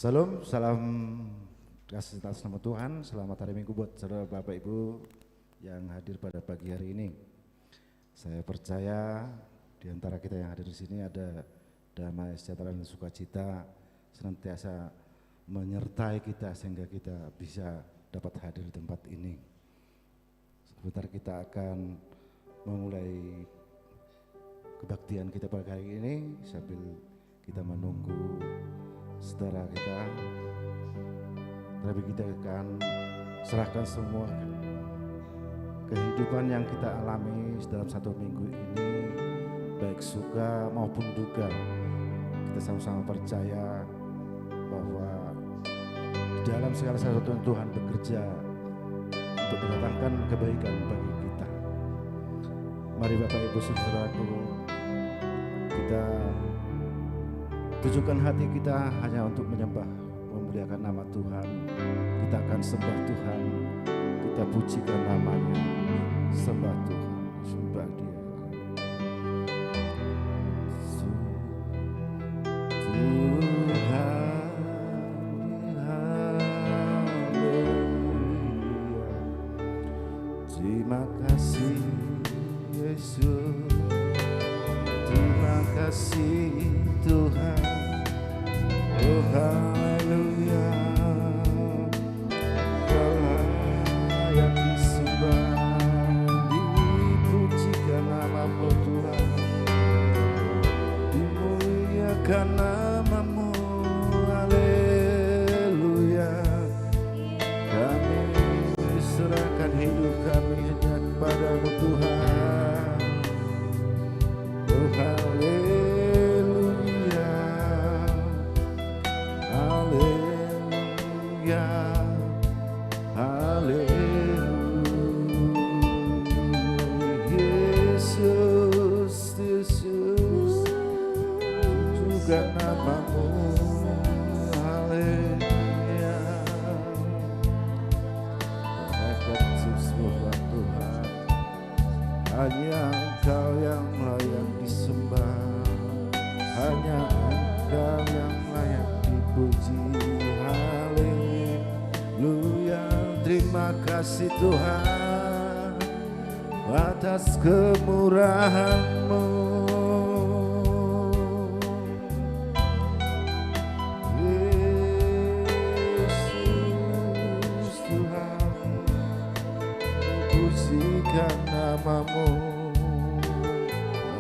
Salam, salam kasih atas nama Tuhan. Selamat hari Minggu buat saudara Bapak Ibu yang hadir pada pagi hari ini. Saya percaya di antara kita yang hadir di sini ada damai, sejahtera dan sukacita senantiasa menyertai kita sehingga kita bisa dapat hadir di tempat ini. Sebentar kita akan memulai kebaktian kita pada hari ini sambil kita menunggu saudara kita, tapi kita akan serahkan semua kehidupan yang kita alami dalam satu minggu ini, baik suka maupun duka. Kita sama-sama percaya bahwa di dalam segala sesuatu yang Tuhan bekerja untuk mendatangkan kebaikan bagi kita. Mari Bapak Ibu saudaraku, kita tujukan hati kita hanya untuk menyembah, memuliakan nama Tuhan. Kita akan sembah Tuhan, kita pujikan namanya, sembah Tuhan, sembah Dia. Terima kasih Yesus, terima kasih Tuhan. Oh haleluya, Kau layak disembah, dipujikan nama-Mu Tuhan, dimuliakan nama-Mu, haleluya. Kami serahkan hidup kami hanya kepada-Mu Tuhan. Oh haleluya, nama-Mu, haleluya. Berkat semua Tuhan, hanya Engkau yang layak disembah, hanya Engkau yang layak dipuji, haleluya. Terima kasih Tuhan atas kemurahan-Mu. Nama-Mu,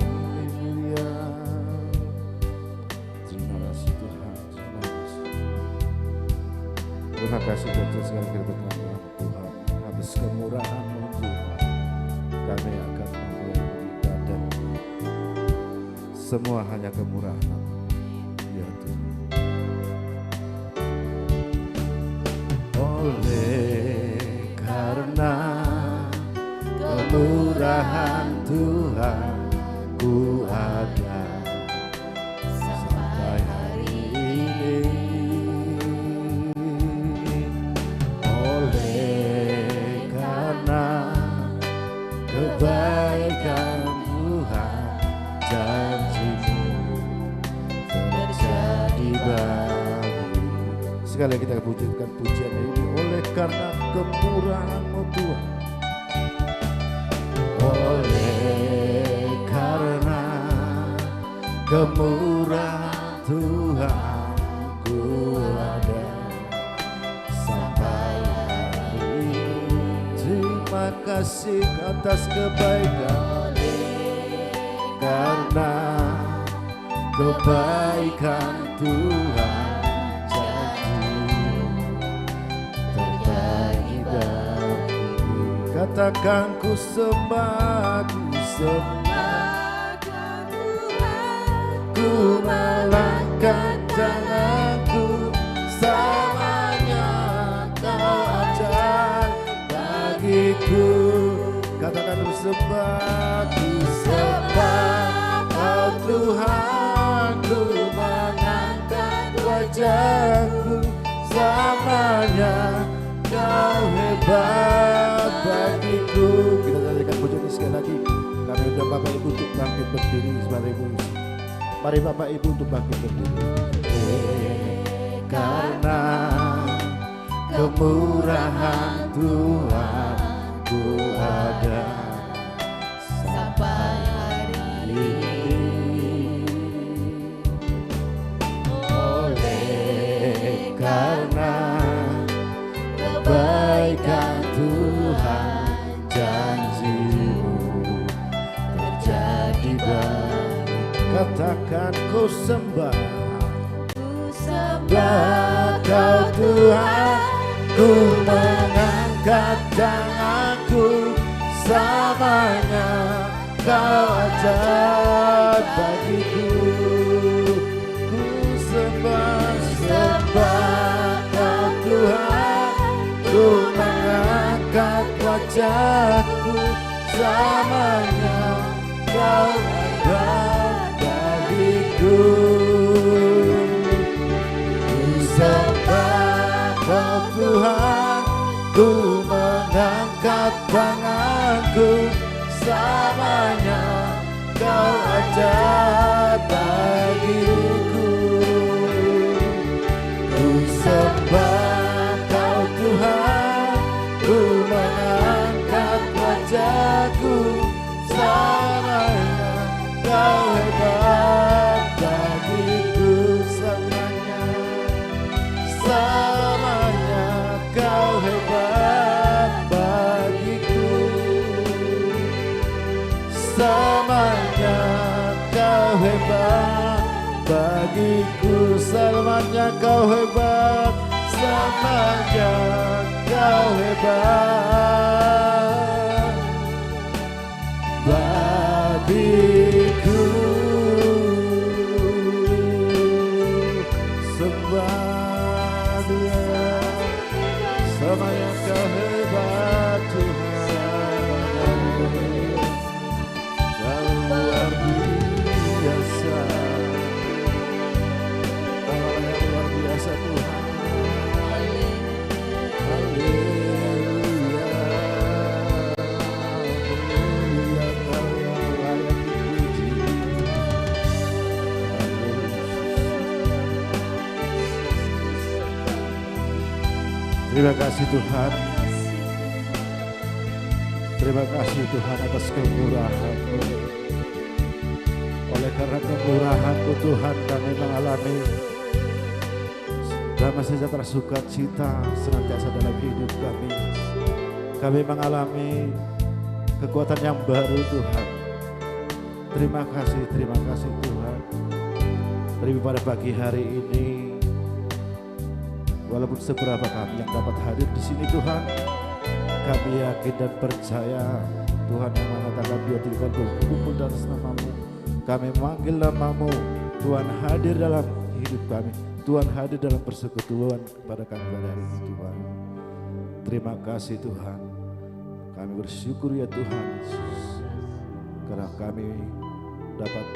haleluya. Terima kasih Tuhan, terima kasih. Terima kasih buat segala keberkatan Tuhan, atas kemurahan-Mu Tuhan. Kami akan memulai ibadah. Semua hanya kemurahan-Mu, ya Tuhan. Oleh karena kemurahan Tuhan, ku ada sampai hari ini. Oleh karena kebaikan Tuhan, janji-Mu terjadi bagi. Sekali kita pujikan pujian ini. Oleh karena kemurahan-Mu Tuhan, oleh karena kemurahan Tuhan, ku ada sampai hari ini. Terima kasih atas kebaikan, karena kebaikan Tuhan, janji terjadi bagiku. Katakan ku sembah, ku sembah Tuhan, ku melangkah jalanku, selamanya Kau ajar bagiku. Katakan ku sembah oh Tuhan, ku mengangkat wajahku, selamanya Kau hebat bagiku. Kita nyanyikan pujian ini sekali lagi. Kami undang Bapak Ibu untuk bangkit berdiri. Mari Bapak Ibu untuk bangkit berdiri. karena kemurahan Tuhan ku ada sampai hari ini. Oleh karena kebaikan Tuhan, janji-Mu terjadi bagi. Katakan ku sembah, Kau Tuhan, ku mengangkat tanganku, samanya Kau ajaib bagiku. Ku sembah Kau Tuhan, ku mengangkat wajahku, samanya Kau ajaib bagiku. Kau Tuhan, ku mengangkat tanganku, samanya Kau ajaib bagiku. Ku sembah Kau Tuhan, ku mengangkat wajahku, samanya Kau hebat bagiku. Samanya Kau hebat bagiku, samanya Kau hebat bagiku, samanya Kau hebat, samanya Kau hebat bagiku. Samanya Kau hebat Tuhan, Kau luar biasa, Kau yang luar biasa Tuhan. Haleluya, haleluya, Kau yang layak dipuji. Terima kasih Tuhan. Terima kasih Tuhan atas kemurahan-Mu. Oleh karena kemurahan-Mu Tuhan, kami mengalami damai sejahtera, sukacita senantiasa dalam hidup kami. Kami mengalami kekuatan yang baru Tuhan. Terima kasih Tuhan. Terima pada pagi hari ini, walaupun seberapa kami yang dapat hadir di sini Tuhan, kami yakin dan percaya Tuhan yang mengatakan 2-3 kali berkumpul dalam nama-Mu, kami memanggil nama-Mu, Tuhan hadir dalam hidup kami, Tuhan hadir dalam persekutuan kepada kami pada hari ini Tuhan. Terima kasih Tuhan, kami bersyukur ya Tuhan Yesus, karena kami dapat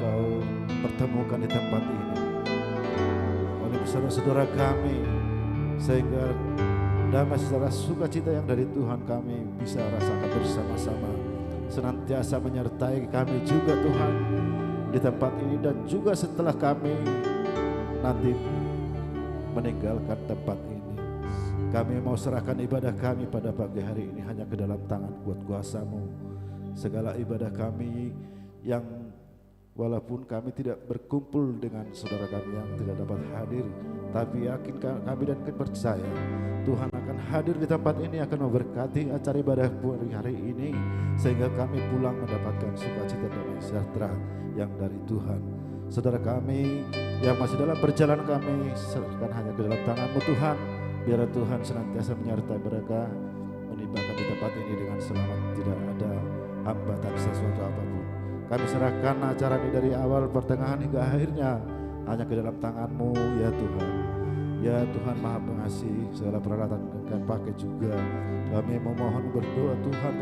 Kau pertemukan di tempat ini saudara-saudara kami, sehingga damai sejahtera sukacita yang dari Tuhan kami bisa rasakan bersama-sama, senantiasa menyertai kami juga Tuhan di tempat ini, dan juga setelah kami nanti meninggalkan tempat ini. Kami mau serahkan ibadah kami pada pagi hari ini hanya ke dalam tangan kuat kuasa-Mu. Segala ibadah kami yang walaupun kami tidak berkumpul dengan saudara kami yang tidak dapat hadir, tapi yakin kami dan percaya Tuhan akan hadir di tempat ini, akan memberkati acara ibadah hari ini, sehingga kami pulang mendapatkan sukacita dan sejahtera yang dari Tuhan. Saudara kami yang masih dalam perjalanan, kami serahkan hanya ke dalam tangan-Mu Tuhan. Biar Tuhan senantiasa menyertai mereka, menimbakan di tempat ini dengan selamat, tidak ada hambatan sesuatu apapun. Kami serahkan acara ini dari awal, pertengahan hingga akhirnya hanya ke dalam tangan-Mu ya Tuhan. Ya Tuhan Maha Pengasih, segala peralatan akan pakai juga. Kami memohon berdoa Tuhan,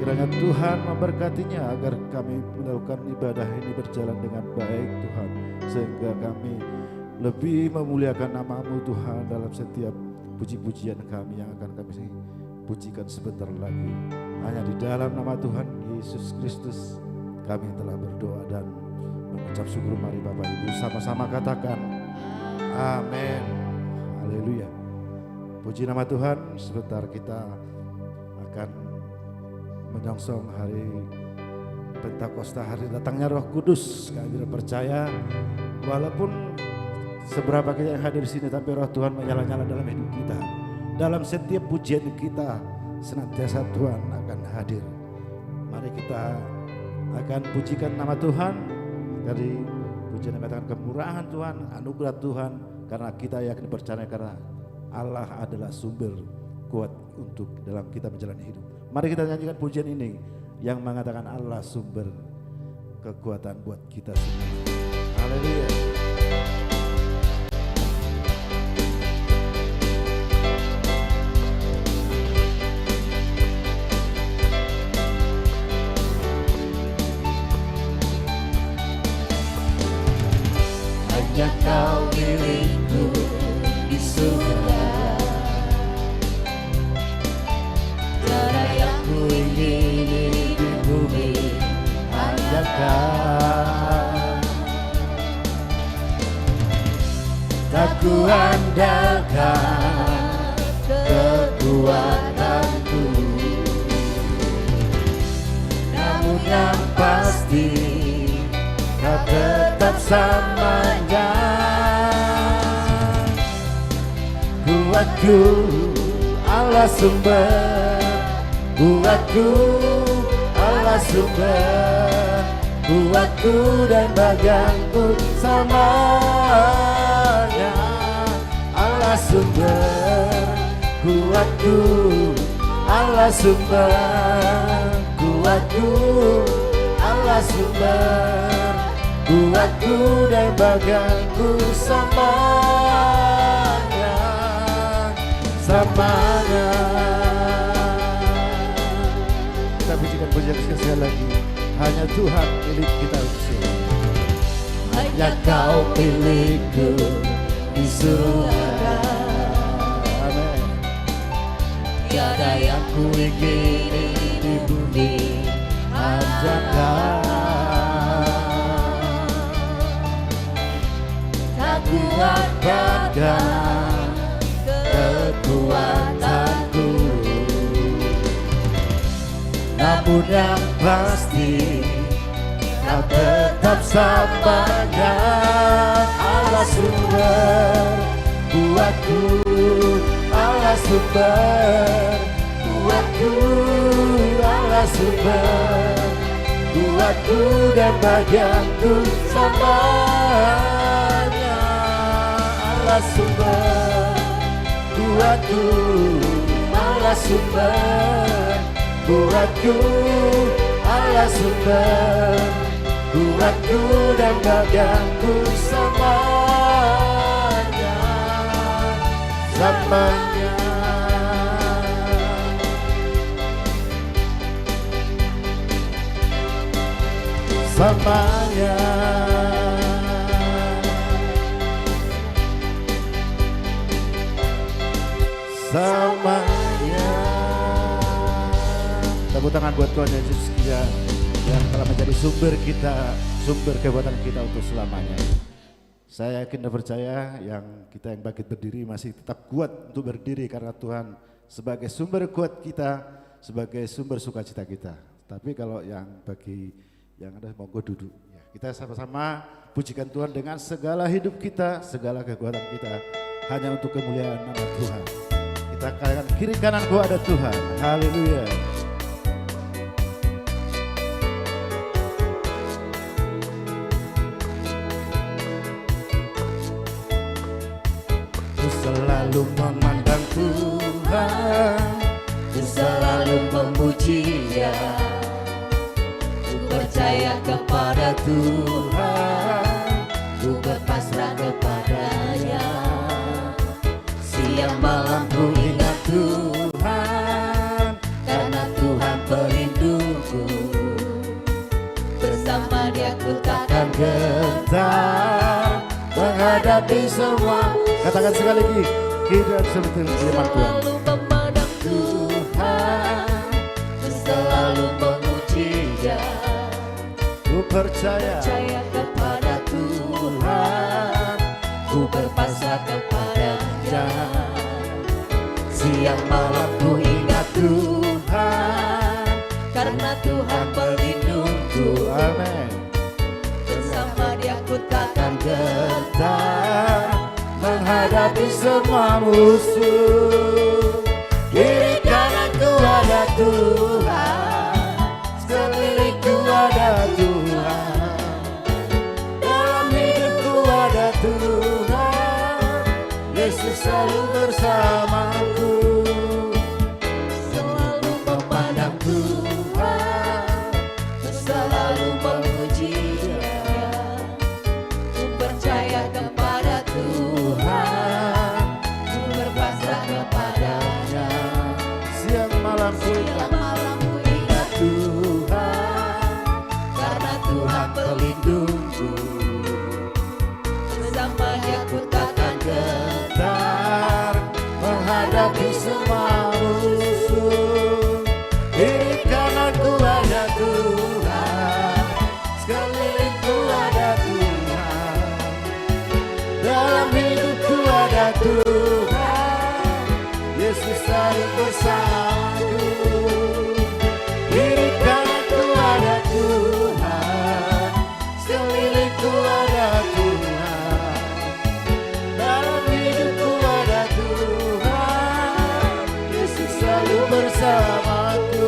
kiranya Tuhan memberkatinya agar kami melakukan ibadah ini berjalan dengan baik Tuhan, sehingga kami lebih memuliakan nama-Mu Tuhan dalam setiap puji-pujian kami yang akan kami pujikan sebentar lagi. Hanya di dalam nama Tuhan Yesus Kristus kami telah berdoa dan mengucap syukur. Mari Bapak Ibu sama-sama katakan Amin. Haleluya. Puji nama Tuhan. Sebentar kita akan menyongsong hari Pentakosta, hari datangnya Roh Kudus. Kami percaya walaupun seberapa kita yang hadir di sini, tapi Roh Tuhan menyala-nyala dalam hidup kita. Dalam setiap pujian kita senantiasa Tuhan akan hadir. Mari kita akan pujikan nama Tuhan dari pujian yang mengatakan kemurahan Tuhan, anugerah Tuhan, karena kita yakin percaya karena Allah adalah sumber kuat untuk dalam kita menjalani hidup. Mari kita nyanyikan pujian ini yang mengatakan Allah sumber kekuatan buat kita semua. Haleluya. Hanya Kau milikku di surga, tiada yang ku ingini di bumi, hanya Kau. Tak ku andalkan kekuatanku, namun yang pasti Kau tetap samanya. Kuatku, Allah sumber, kuatku, Allah sumber, kuatku dan bagianku samanya. Allah sumber, kuatku, Allah sumber, kuatku, Allah sumber, kuatku dan bagianku samanya, samanya. Kita pujikan pujian sekali lagi. Hanya Tuhan milik kita semua. Hanya Kau milikku di surga. Amin. Tiada yang ku ingini di bumi, hanya Kau. Tak ku andalkan kekuatanku, namun yang pasti Kau tetap samanya. Allah sumber, kuatku, Allah sumber, kuatku, Allah sumber, kuatku dan bagianku samanya. Allah sumber, kuatku, Allah sumber, kuatku, Allah sumber, kuatku dan bagianku samanya, samanya. Samanya. Samanya. Tepuk tangan buat Tuhan Yesus kita yang telah menjadi sumber kita, sumber kekuatan kita untuk selamanya. Saya yakin dan percaya yang kita yang bangkit berdiri masih tetap kuat untuk berdiri karena Tuhan sebagai sumber kuat kita, sebagai sumber sukacita kita. Tapi kalau yang bagi yang ada monggo duduk. Ya, kita sama-sama pujikan Tuhan dengan segala hidup kita, segala kekuatan kita hanya untuk kemuliaan nama Tuhan. Kita katakan kiri kananku ada Tuhan. Haleluya. Ku selalu memandang Tuhan, ku selalu memuji Dia. Ku percaya kepada Tuhan, ku berpasrah kepada-Nya. Siang malam ku ingat Tuhan, karena Tuhan pelindungku. Bersama Dia ku takkan gentar menghadapi semua. Katakan sekali lagi, kita seperti firman Tuhan. Selalu memandang Tuhan, ku selalu memuji Dia. Ku percaya Percaya kepada Tuhan, ku berpasrah kepada-Nya. Siang malam ku ingat Tuhan, karena Tuhan pelindungku. Amin. Bersama Dia ku takkan Gentar menghadapi semua musuh. Kiri kananku ada Tuhan, sekelilingku ada Tuhan, dalam hidupku ada Tuhan. Yesus selalu bersamaku, selalu memandang Tuhan, selalu memuji Dia. Ku percaya kepada Tuhan, ku berpasrah kepada-Nya. siang malam ku Siang malam ku ingat Tuhan, karena Tuhan pelindungku. Bersama Dia ku takkan gentar menghadapi semua musuh. Kiri kananku ada Tuhan, sekelilingku ada Tuhan, dalam hidupku ada Tuhan. Yesus selalu bersamaku. Kiri kananku ada Tuhan, sekelilingku ada Tuhan, dalam hidupku ada Tuhan. Yesus selalu bersamaku.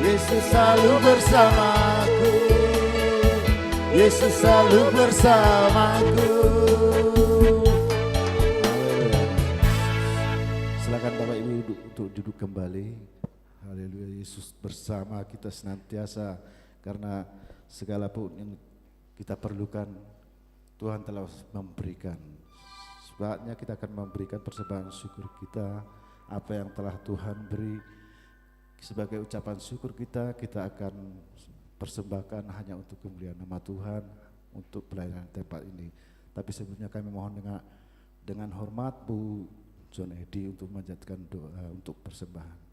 Yesus selalu bersamaku. Yesus selalu bersamaku. Haleluya. Silakan Bapak Ibu untuk duduk kembali. Haleluya. Yesus bersama kita senantiasa, karena segala pun yang kita perlukan Tuhan telah memberikan. Sebabnya kita akan memberikan persembahan syukur kita, apa yang telah Tuhan beri. Sebagai ucapan syukur kita akan persembahkan hanya untuk kemuliaan nama Tuhan, untuk pelayanan tempat ini. Tapi sebelumnya kami mohon dengan hormat Bu John Edi untuk memanjatkan doa untuk persembahan.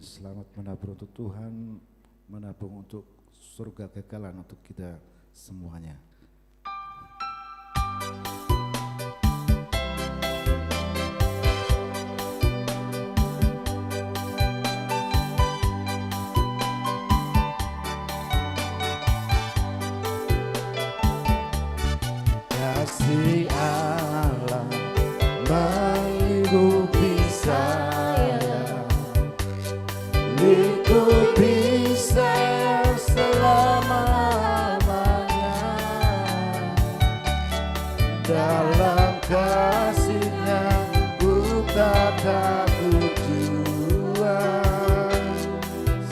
Selamat menabur untuk Tuhan, menabung untuk surga kekalan untuk kita semuanya. Kasih Allah menghidupi saya, ikuti saya selama-lamanya, dalam kasih-Nya ku tak takut jua,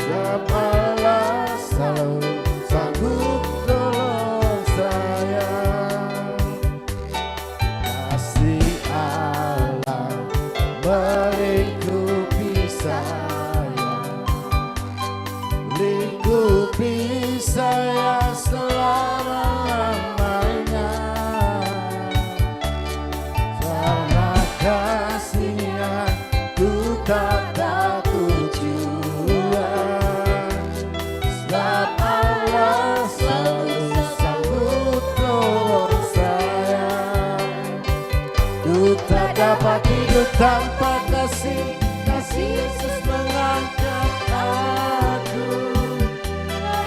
samalah selalu sanggup tolong saya. tanpa kasih Yesus mengangkat aku,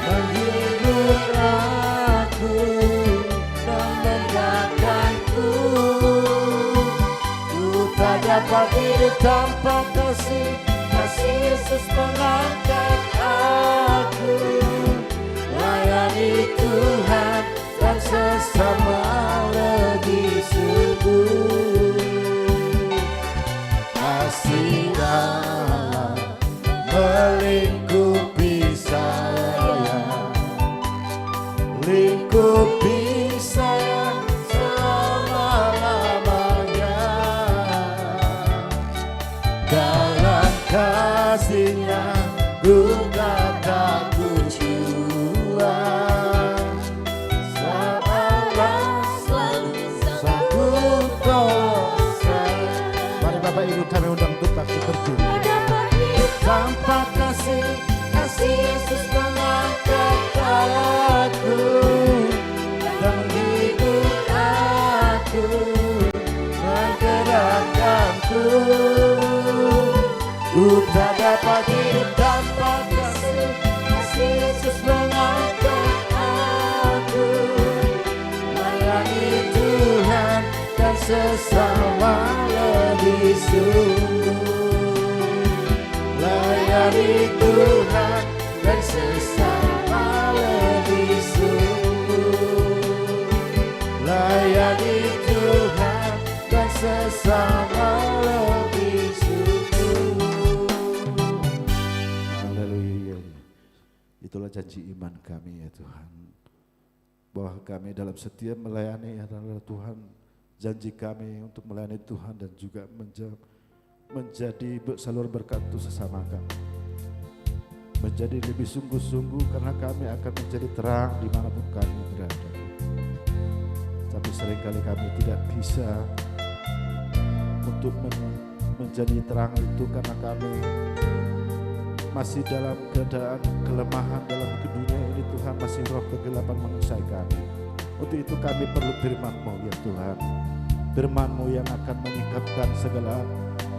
menghibur aku dan menegakkanku. Ku tak dapat hidup tanpa kasih Yesus mengangkat aku, layani Tuhan dan sesama lebih sungguh. Kasih Allah melingkupi saya, lingkupi saya selama-lamanya. Dalam kasih-Nya ku tak jual, seolah selalu sanggup tolong saya. Mari Bapak Ibu kami undang untuk bakti berdoa. Tanpa kasih Yesus mengangkat aku dan menghibur aku, menggerakkanku. Ku tak dapat hidup tanpa kasih Yesus mengangkat aku, layani Tuhan dan sesama lebih sungguh. Layani Tuhan dan sesama lebih sungguh. Layani Tuhan dan sesama lebih sungguh. Haleluya. Itulah janji iman kami ya Tuhan, bahwa kami dalam setia melayani adalah Tuhan. Janji kami untuk melayani Tuhan dan juga menjadi salur berkat untuk sesama kami, menjadi lebih sungguh-sungguh karena kami akan menjadi terang dimanapun kami berada. Tapi seringkali kami tidak bisa untuk menjadi terang itu karena kami masih dalam keadaan kelemahan dalam dunia ini Tuhan, masih roh kegelapan menguasai kami. Untuk itu kami perlu firman-Mu ya Tuhan, firman-Mu yang akan menyingkapkan segala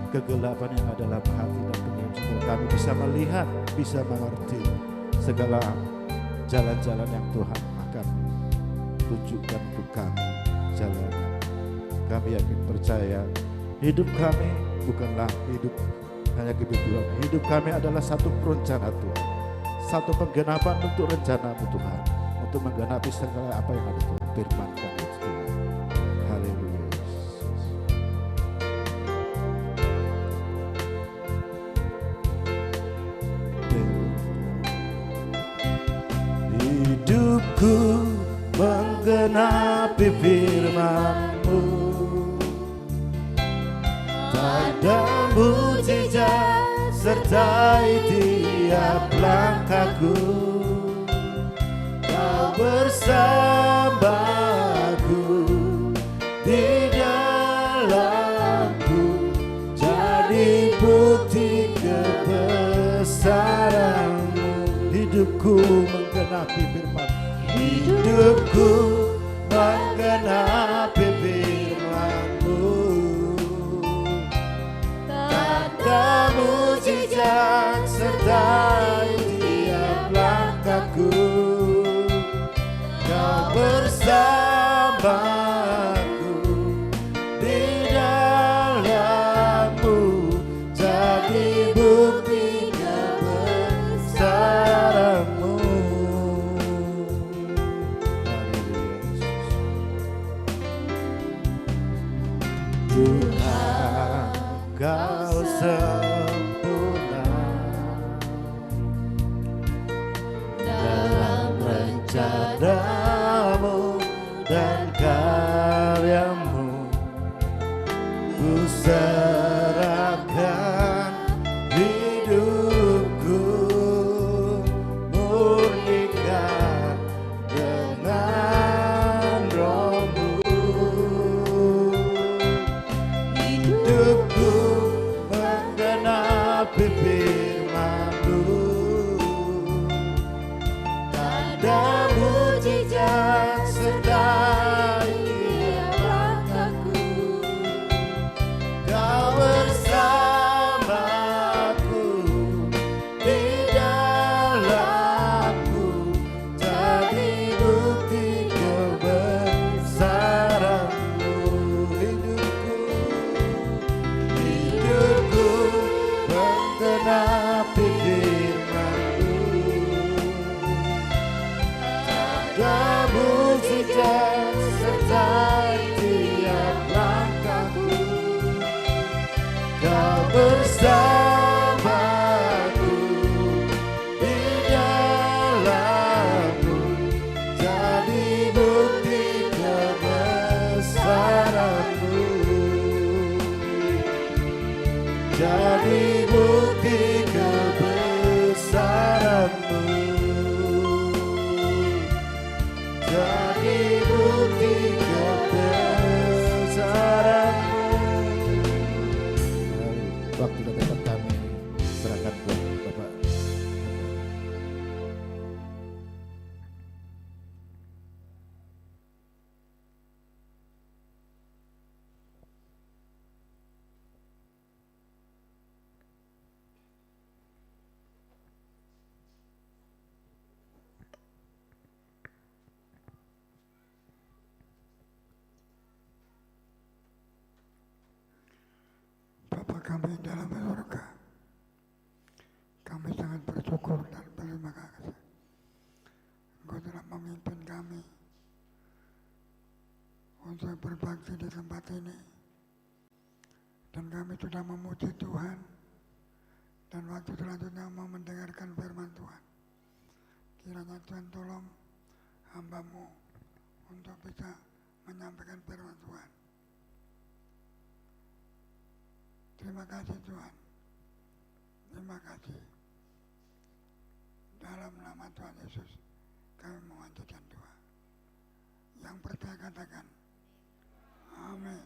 kegelapan yang ada dalam hati dan pikiran, sehingga kami bisa melihat, bisa mengerti segala jalan-jalan yang Tuhan akan tunjukkan untuk kami jalannya. Kami yakin percaya hidup kami bukanlah hidup hanya kebetulan. Hidup kami adalah satu perencana Tuhan, satu penggenapan untuk rencana-Mu Tuhan, untuk menggenapi segala apa yang ada Tuhan. Firman kami Tuhan. Haleluya. Hidupku menggenapi firman-Mu, tanda mujizat sertai tiap langkahku. Kau bersamaku di dalamku, jadi bukti kebesaran-Mu. Hidupku menggenapi firman, hidupku menggenapi firman-Mu, tanda mujizat sertai tiap langkahku. Kau bersamaku di dalam-Mu, jadi bukti kebesaran-Mu. Tuhan, Kau sempurna dalam rencana-Mu dan karya-Mu. Ku serahkan hidupku, murnikan dengan Roh-Mu. Hidupku menggenapi firman-Mu, tanda mujizat sertai tiap langkahku. Kau mukjizat sertai tiap langkahku. Kau bersamaku di dalammu, jadi bukti kebesaranmu, jadi bukti kebesaranmu, jadi bukti kebesaranmu. Waktu dan tempat kami serahkan buat Bapak. Bapa kami dalam surga, kami sangat bersyukur dan berterima kasih. Engkau telah memimpin kami untuk berbakti di tempat ini, dan kami sudah memuji Tuhan, dan waktu selanjutnya mau mendengarkan firman Tuhan. Kiranya Tuhan tolong hamba-Mu untuk bisa menyampaikan firman Tuhan. Terima kasih Tuhan, terima kasih. Dalam nama Tuhan Yesus kami mengajukan doa. Yang percaya katakan, amin.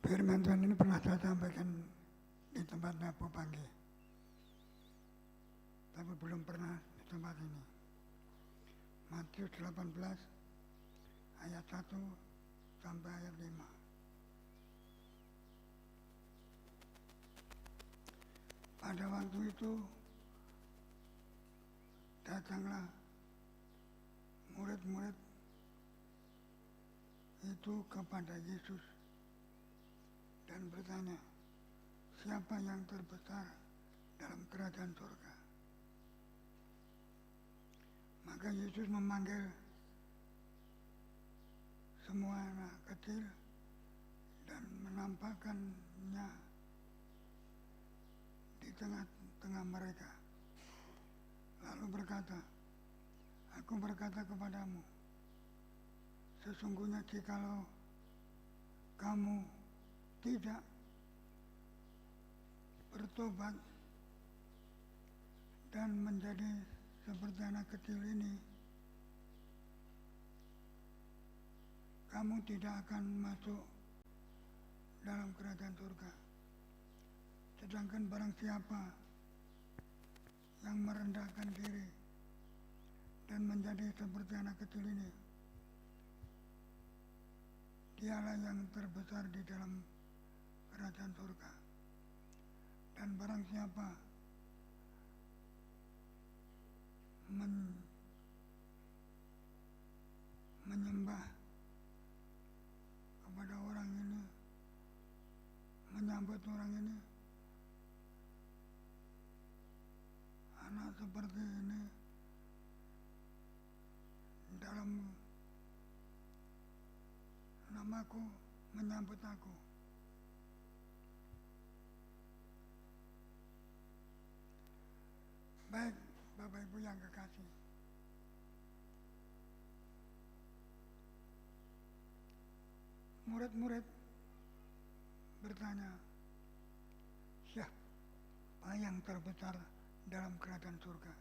Firman Tuhan ini pernah saya sampaikan di tempat Napo pagi, tapi belum pernah di tempat ini. Matius 18 ayat 1 sampai ayat 5. Pada waktu itu datanglah murid-murid itu kepada Yesus dan bertanya, siapa yang terbesar dalam kerajaan surga? Maka Yesus memanggil semua anak kecil dan menampakkannya di tengah-tengah mereka. Lalu berkata, aku berkata kepadamu, sesungguhnya jikalau kamu tidak bertobat dan menjadi seperti anak kecil ini, kamu tidak akan masuk dalam kerajaan surga. Sedangkan barang siapa yang merendahkan diri dan menjadi seperti anak kecil ini, dialah yang terbesar di dalam kerajaan surga. Dan barang siapa menyembah kepada orang ini, menyambut orang ini, anak seperti ini dalam namaku menyambut aku. Baik, Bapak Ibu yang kekasih, murid-murid bertanya, siapa yang terbesar dalam kerajaan surga?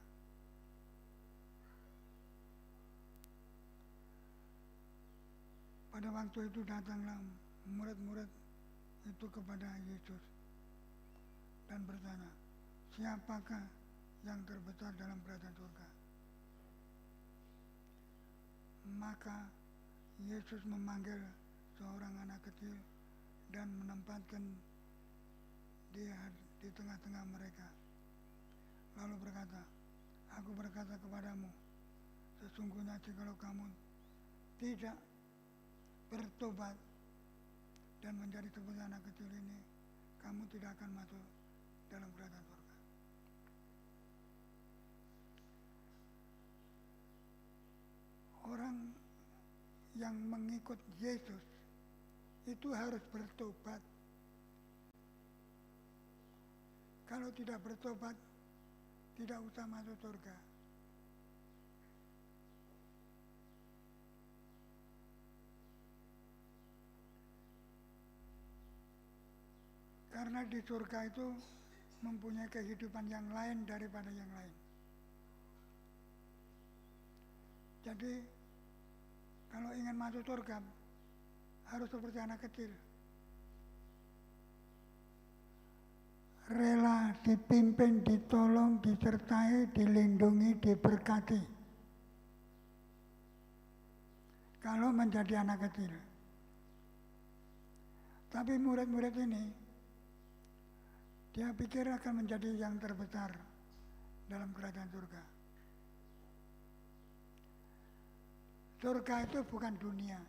Pada waktu itu datanglah murid-murid itu kepada Yesus dan bertanya, siapakah yang terbesar dalam kerajaan surga? Maka Yesus memanggil seorang anak kecil dan menempatkan dia di tengah-tengah mereka. Lalu berkata, aku berkata kepadamu, sesungguhnya jikalau kamu tidak bertobat dan menjadi seperti anak kecil ini, kamu tidak akan masuk dalam kerajaan surga. Orang yang mengikut Yesus itu harus bertobat. Kalau tidak bertobat, tidak usah masuk surga. Karena di surga itu mempunyai kehidupan yang lain daripada yang lain. Jadi kalau ingin masuk surga harus seperti anak kecil. Rela dipimpin, ditolong, disertai, dilindungi, diberkati. Kalau menjadi anak kecil. Tapi murid-murid ini, dia pikir akan menjadi yang terbesar dalam kerajaan surga. Surga itu bukan dunia.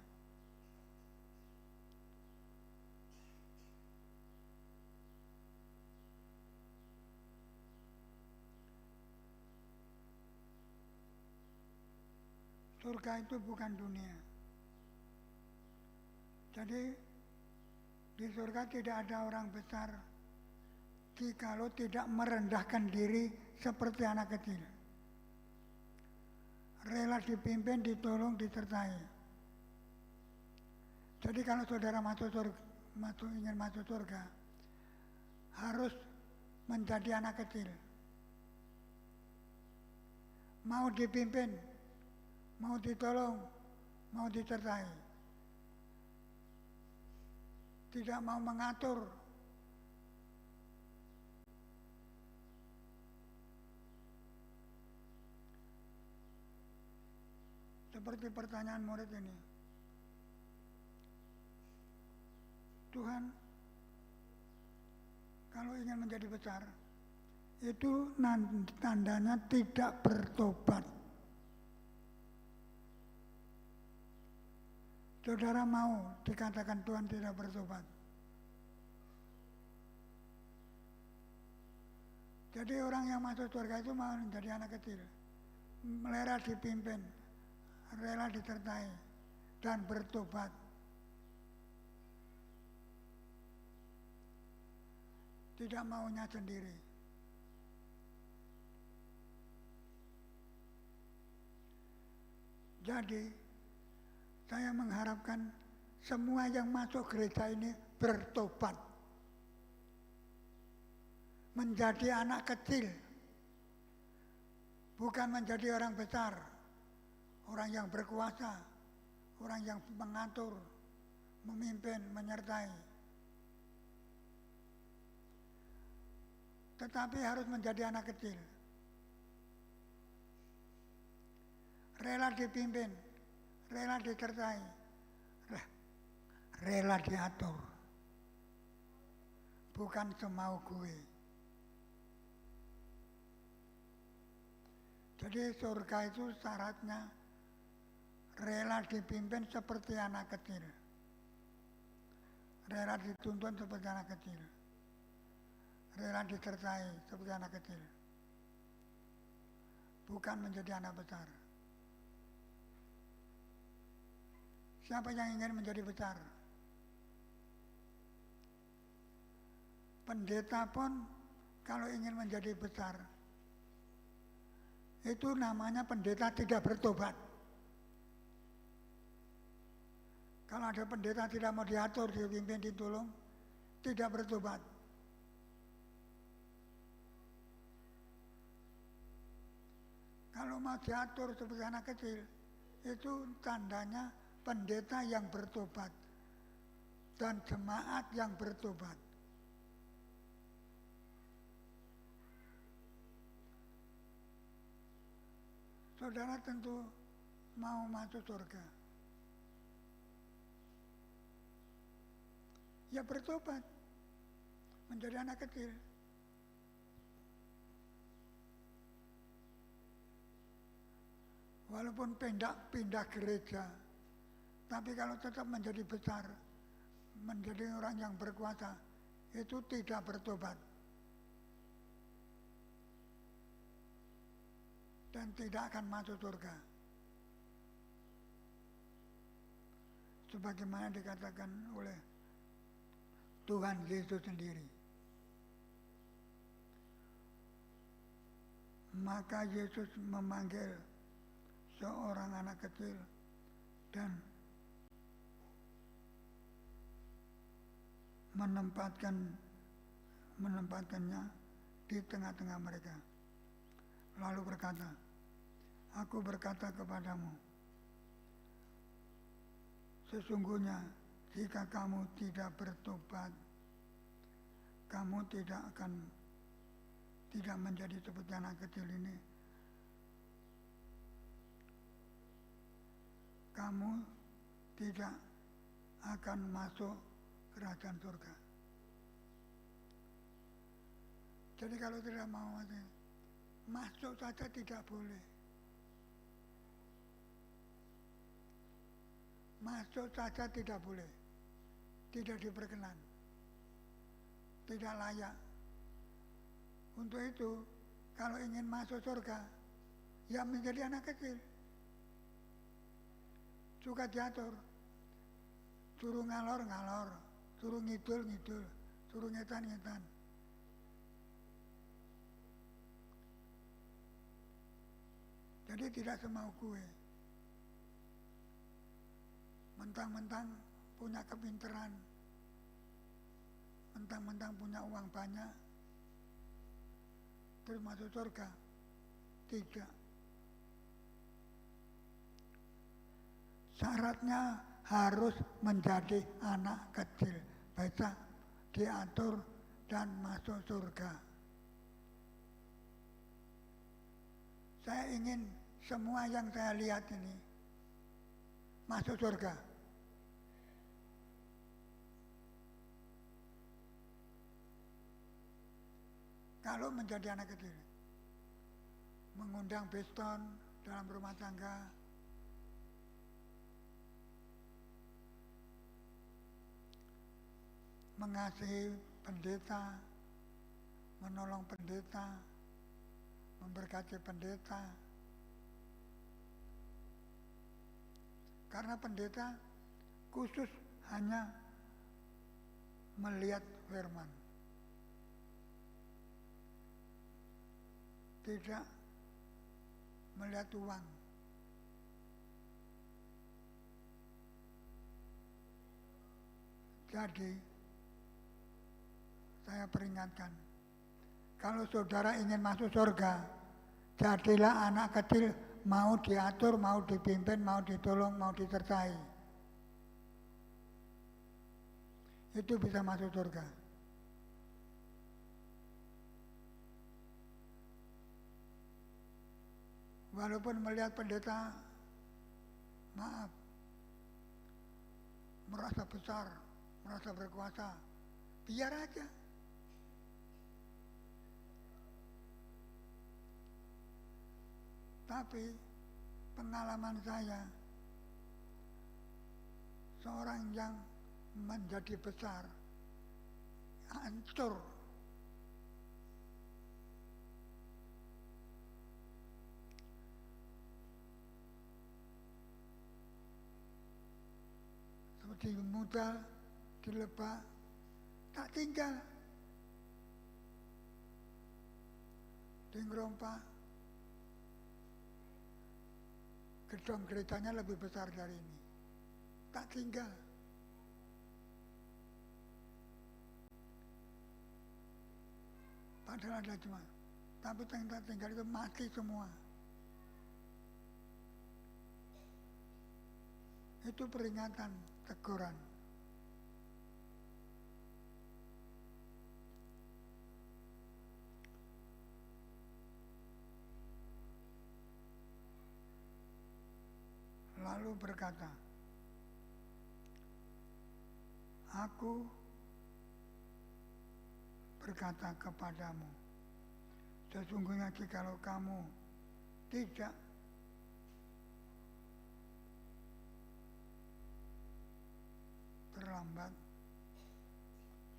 Surga itu bukan dunia. Jadi di surga tidak ada orang besar jikalau tidak merendahkan diri seperti anak kecil. Rela dipimpin, ditolong, disertai. Jadi kalau saudara ingin masuk surga, harus menjadi anak kecil. Mau dipimpin, mau ditolong, mau disertai. Tidak mau mengatur. Seperti pertanyaan murid ini. Tuhan, kalau ingin menjadi besar, itu tandanya tidak bertobat. Saudara mau dikatakan Tuhan tidak bertobat? Jadi orang yang masuk surga itu mau menjadi anak kecil, rela dipimpin, rela disertai, dan bertobat. Tidak maunya sendiri. Jadi, saya mengharapkan semua yang masuk gereja ini bertobat. Menjadi anak kecil. Bukan menjadi orang besar. Orang yang berkuasa. Orang yang mengatur. Memimpin, menyertai. Tetapi harus menjadi anak kecil. Rela dipimpin. Rela disertai, rela diatur. bukan semau gue. Jadi surga itu syaratnya rela dipimpin seperti anak kecil. Rela dituntun seperti anak kecil. Rela disertai seperti anak kecil. Bukan menjadi anak besar. Siapa yang ingin menjadi besar? Pendeta pun kalau ingin menjadi besar, itu namanya pendeta tidak bertobat. Kalau ada pendeta tidak mau diatur, dipimpin, ditolong, tidak bertobat. Kalau mau diatur seperti anak kecil, itu tandanya pendeta yang bertobat dan jemaat yang bertobat. Saudara tentu mau masuk surga. Ya bertobat, menjadi anak kecil. Walaupun pindah gereja, tapi kalau tetap menjadi besar, menjadi orang yang berkuasa, itu tidak bertobat. Dan tidak akan masuk surga. Sebagaimana dikatakan oleh Tuhan Yesus sendiri. Maka Yesus memanggil seorang anak kecil dan menempatkannya di tengah-tengah mereka. Lalu berkata, aku berkata kepadamu, sesungguhnya jika kamu tidak bertobat, kamu tidak menjadi seperti anak kecil ini. Kamu tidak akan masuk kerajaan surga. Jadi kalau tidak mau masuk saja tidak boleh. Masuk saja tidak boleh. Tidak diperkenan. Tidak layak. Untuk itu, kalau ingin masuk surga, ya menjadi anak kecil. Suka diatur. Suruh ngalor-ngalor, suruh ngidul-ngidul, suruh ngetan-ngetan. Jadi tidak semau gue. Mentang-mentang punya kepinteran, mentang-mentang punya uang banyak, terus masuk surga. Tidak. Syaratnya harus menjadi anak kecil, bisa diatur dan masuk surga. Saya ingin semua yang saya lihat ini masuk surga. Kalau menjadi anak kecil, mengundang beston dalam rumah tangga, mengasihi pendeta, menolong pendeta, memberkati pendeta. Karena pendeta khusus hanya melihat firman. Tidak melihat uang. Jadi, saya peringatkan, kalau saudara ingin masuk surga, jadilah anak kecil, mau diatur, mau dipimpin, mau ditolong, mau disertai. Itu bisa masuk surga. Walaupun melihat pendeta, maaf, merasa besar, merasa berkuasa, biar aja. Tapi pengalaman saya, seorang yang menjadi besar, hancur. Seperti muda dilebak, tak tinggal. Di Ngerompa, gedung gerejanya lebih besar dari ini. Tak tinggal. Padahal ada cuma, tapi tak tinggal itu mati semua. Itu peringatan, teguran. Lalu berkata, aku berkata kepadamu, sesungguhnya jikalau kamu tidak terlambat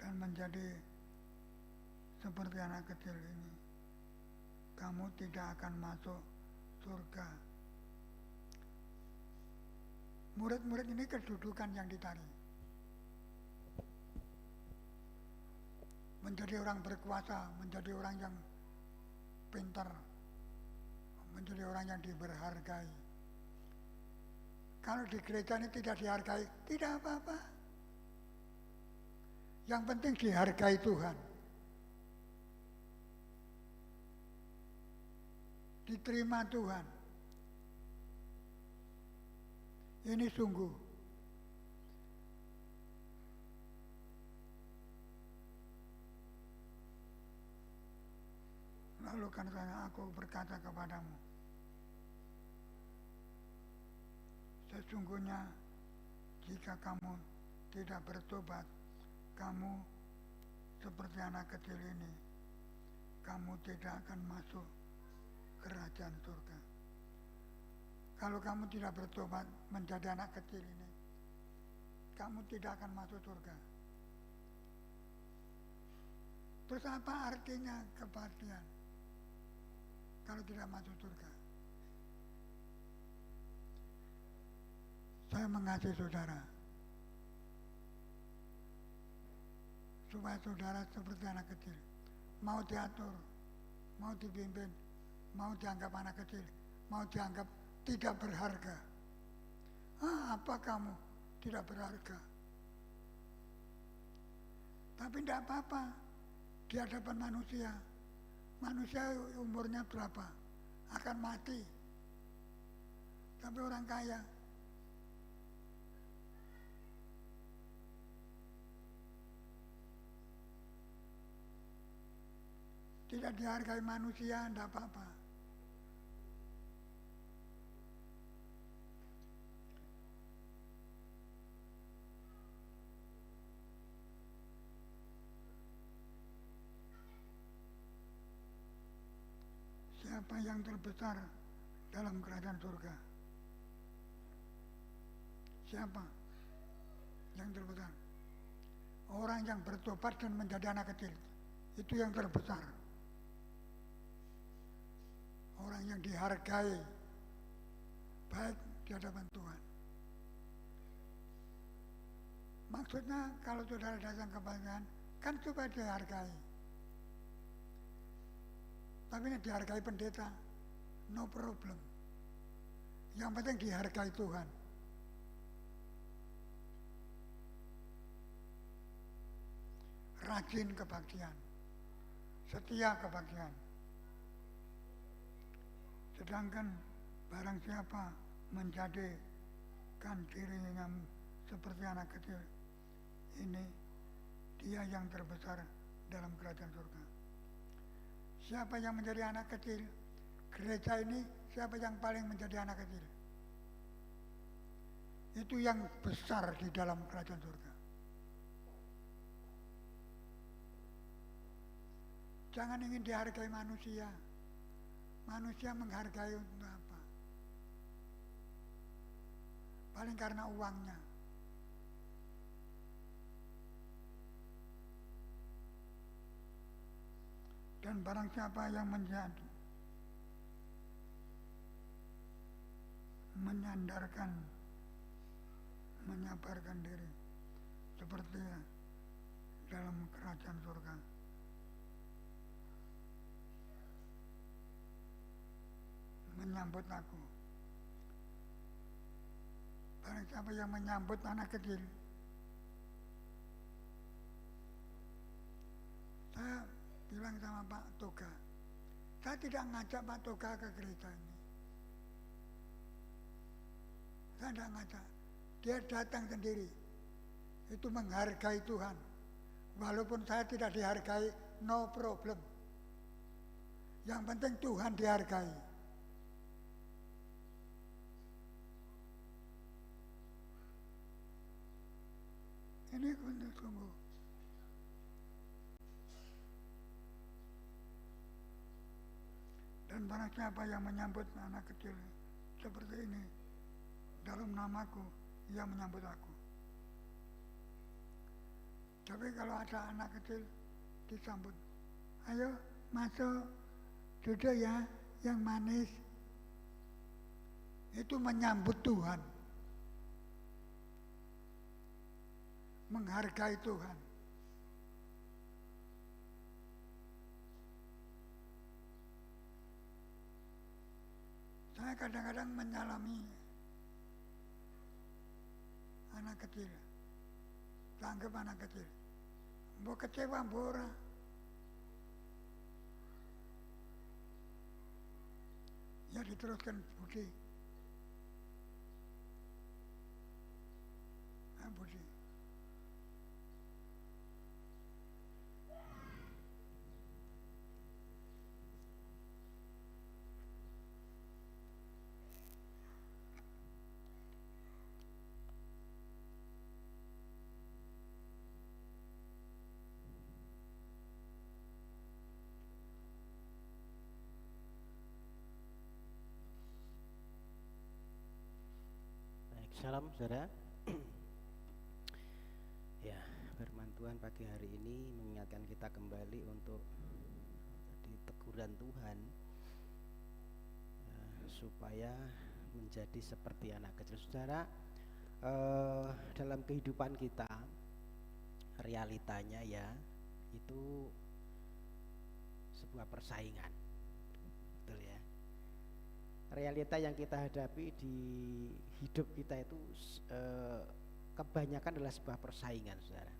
dan menjadi seperti anak kecil ini, kamu tidak akan masuk surga. Murid-murid ini kedudukan yang dicari. Menjadi orang berkuasa, menjadi orang yang pintar, menjadi orang yang diberhargai. Kalau di gereja ini tidak dihargai, tidak apa-apa. Yang penting dihargai Tuhan. Diterima Tuhan. Ini sungguh. Lalu karena aku berkata kepadamu, sesungguhnya jika kamu tidak bertobat, kamu seperti anak kecil ini, kamu tidak akan masuk kerajaan surga. Kalau kamu tidak bertobat menjadi anak kecil ini, kamu tidak akan masuk surga. Terus apa artinya kebaktian kalau tidak masuk surga? Saya mengasihi saudara, supaya saudara seperti anak kecil, mau diatur, mau dipimpin, mau dianggap anak kecil, mau dianggap tidak berharga. Apa kamu tidak berharga? Tapi tidak apa-apa di hadapan manusia. Manusia umurnya berapa? Akan mati. Tapi orang kaya tidak dihargai manusia, tidak apa-apa. Siapa yang terbesar dalam kerajaan surga? Siapa yang terbesar? Orang yang bertobat dan menjadi anak kecil, itu yang terbesar. Orang yang dihargai baik di hadapan Tuhan. Maksudnya kalau saudara datang ke Tuhan, kan supaya dihargai. Tapi ini dihargai pendeta, no problem. Yang penting dihargai Tuhan. Rajin kebaktian, setia kebaktian. Sedangkan barang siapa menjadikan dirinya seperti anak kecil, ini dia yang terbesar dalam kerajaan surga. Siapa yang menjadi anak kecil? Gereja ini siapa yang paling menjadi anak kecil? Itu yang besar di dalam kerajaan surga. Jangan ingin dihargai manusia. Manusia menghargai untuk apa? paling karena uangnya. Dan barang siapa yang menyandarkan, menyabarkan diri seperti dalam kerajaan surga, menyambut aku. Barang siapa yang menyambut anak kecil, saya bilang sama Pak Toga, saya tidak ngajak Pak Toga ke gereja ini. Saya tidak ngajak, dia datang sendiri. Itu menghargai Tuhan. Walaupun saya tidak dihargai, no problem. Yang penting Tuhan dihargai. Ini sungguh. Dan barang siapa yang menyambut anak kecil seperti ini dalam namaku, ia menyambut aku. Tapi kalau ada anak kecil disambut, ayo masuk, duduk ya, yang manis. Itu menyambut Tuhan, menghargai Tuhan. Saya kadang-kadang menyalami anak kecil, tanggap anak kecil, mbok kecewa mbok ora. Ya diteruskan Budi. Budi. Salam saudara. Ya, firman Tuhan pagi hari ini mengingatkan kita kembali untuk tadi teguran Tuhan supaya menjadi seperti anak kecil. Saudara, dalam kehidupan kita realitanya ya itu sebuah persaingan, betul ya. Realita yang kita hadapi di hidup kita itu kebanyakan adalah sebuah persaingan, saudara.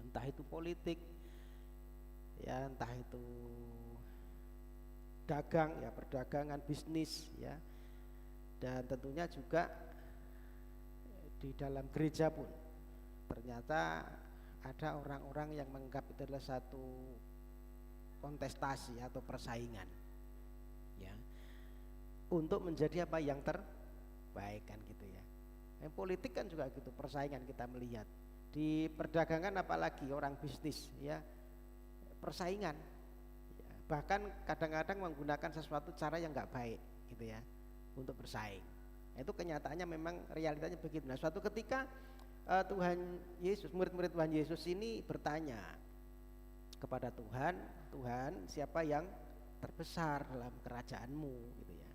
Entah itu politik, ya, entah itu dagang, ya, perdagangan, bisnis, ya, dan tentunya juga di dalam gereja pun ternyata ada orang-orang yang menganggap itu adalah satu kontestasi atau persaingan, ya, untuk menjadi apa yang terbaik kan gitu ya. Yang politik kan juga gitu, persaingan kita melihat. Di perdagangan apalagi orang bisnis ya, persaingan. Ya, bahkan kadang-kadang menggunakan sesuatu cara yang nggak baik gitu ya untuk bersaing. Itu kenyataannya memang realitanya begitu. Nah, suatu ketika Tuhan Yesus, murid-murid Tuhan Yesus ini bertanya kepada Tuhan, Tuhan siapa yang terbesar dalam kerajaanmu gitu ya.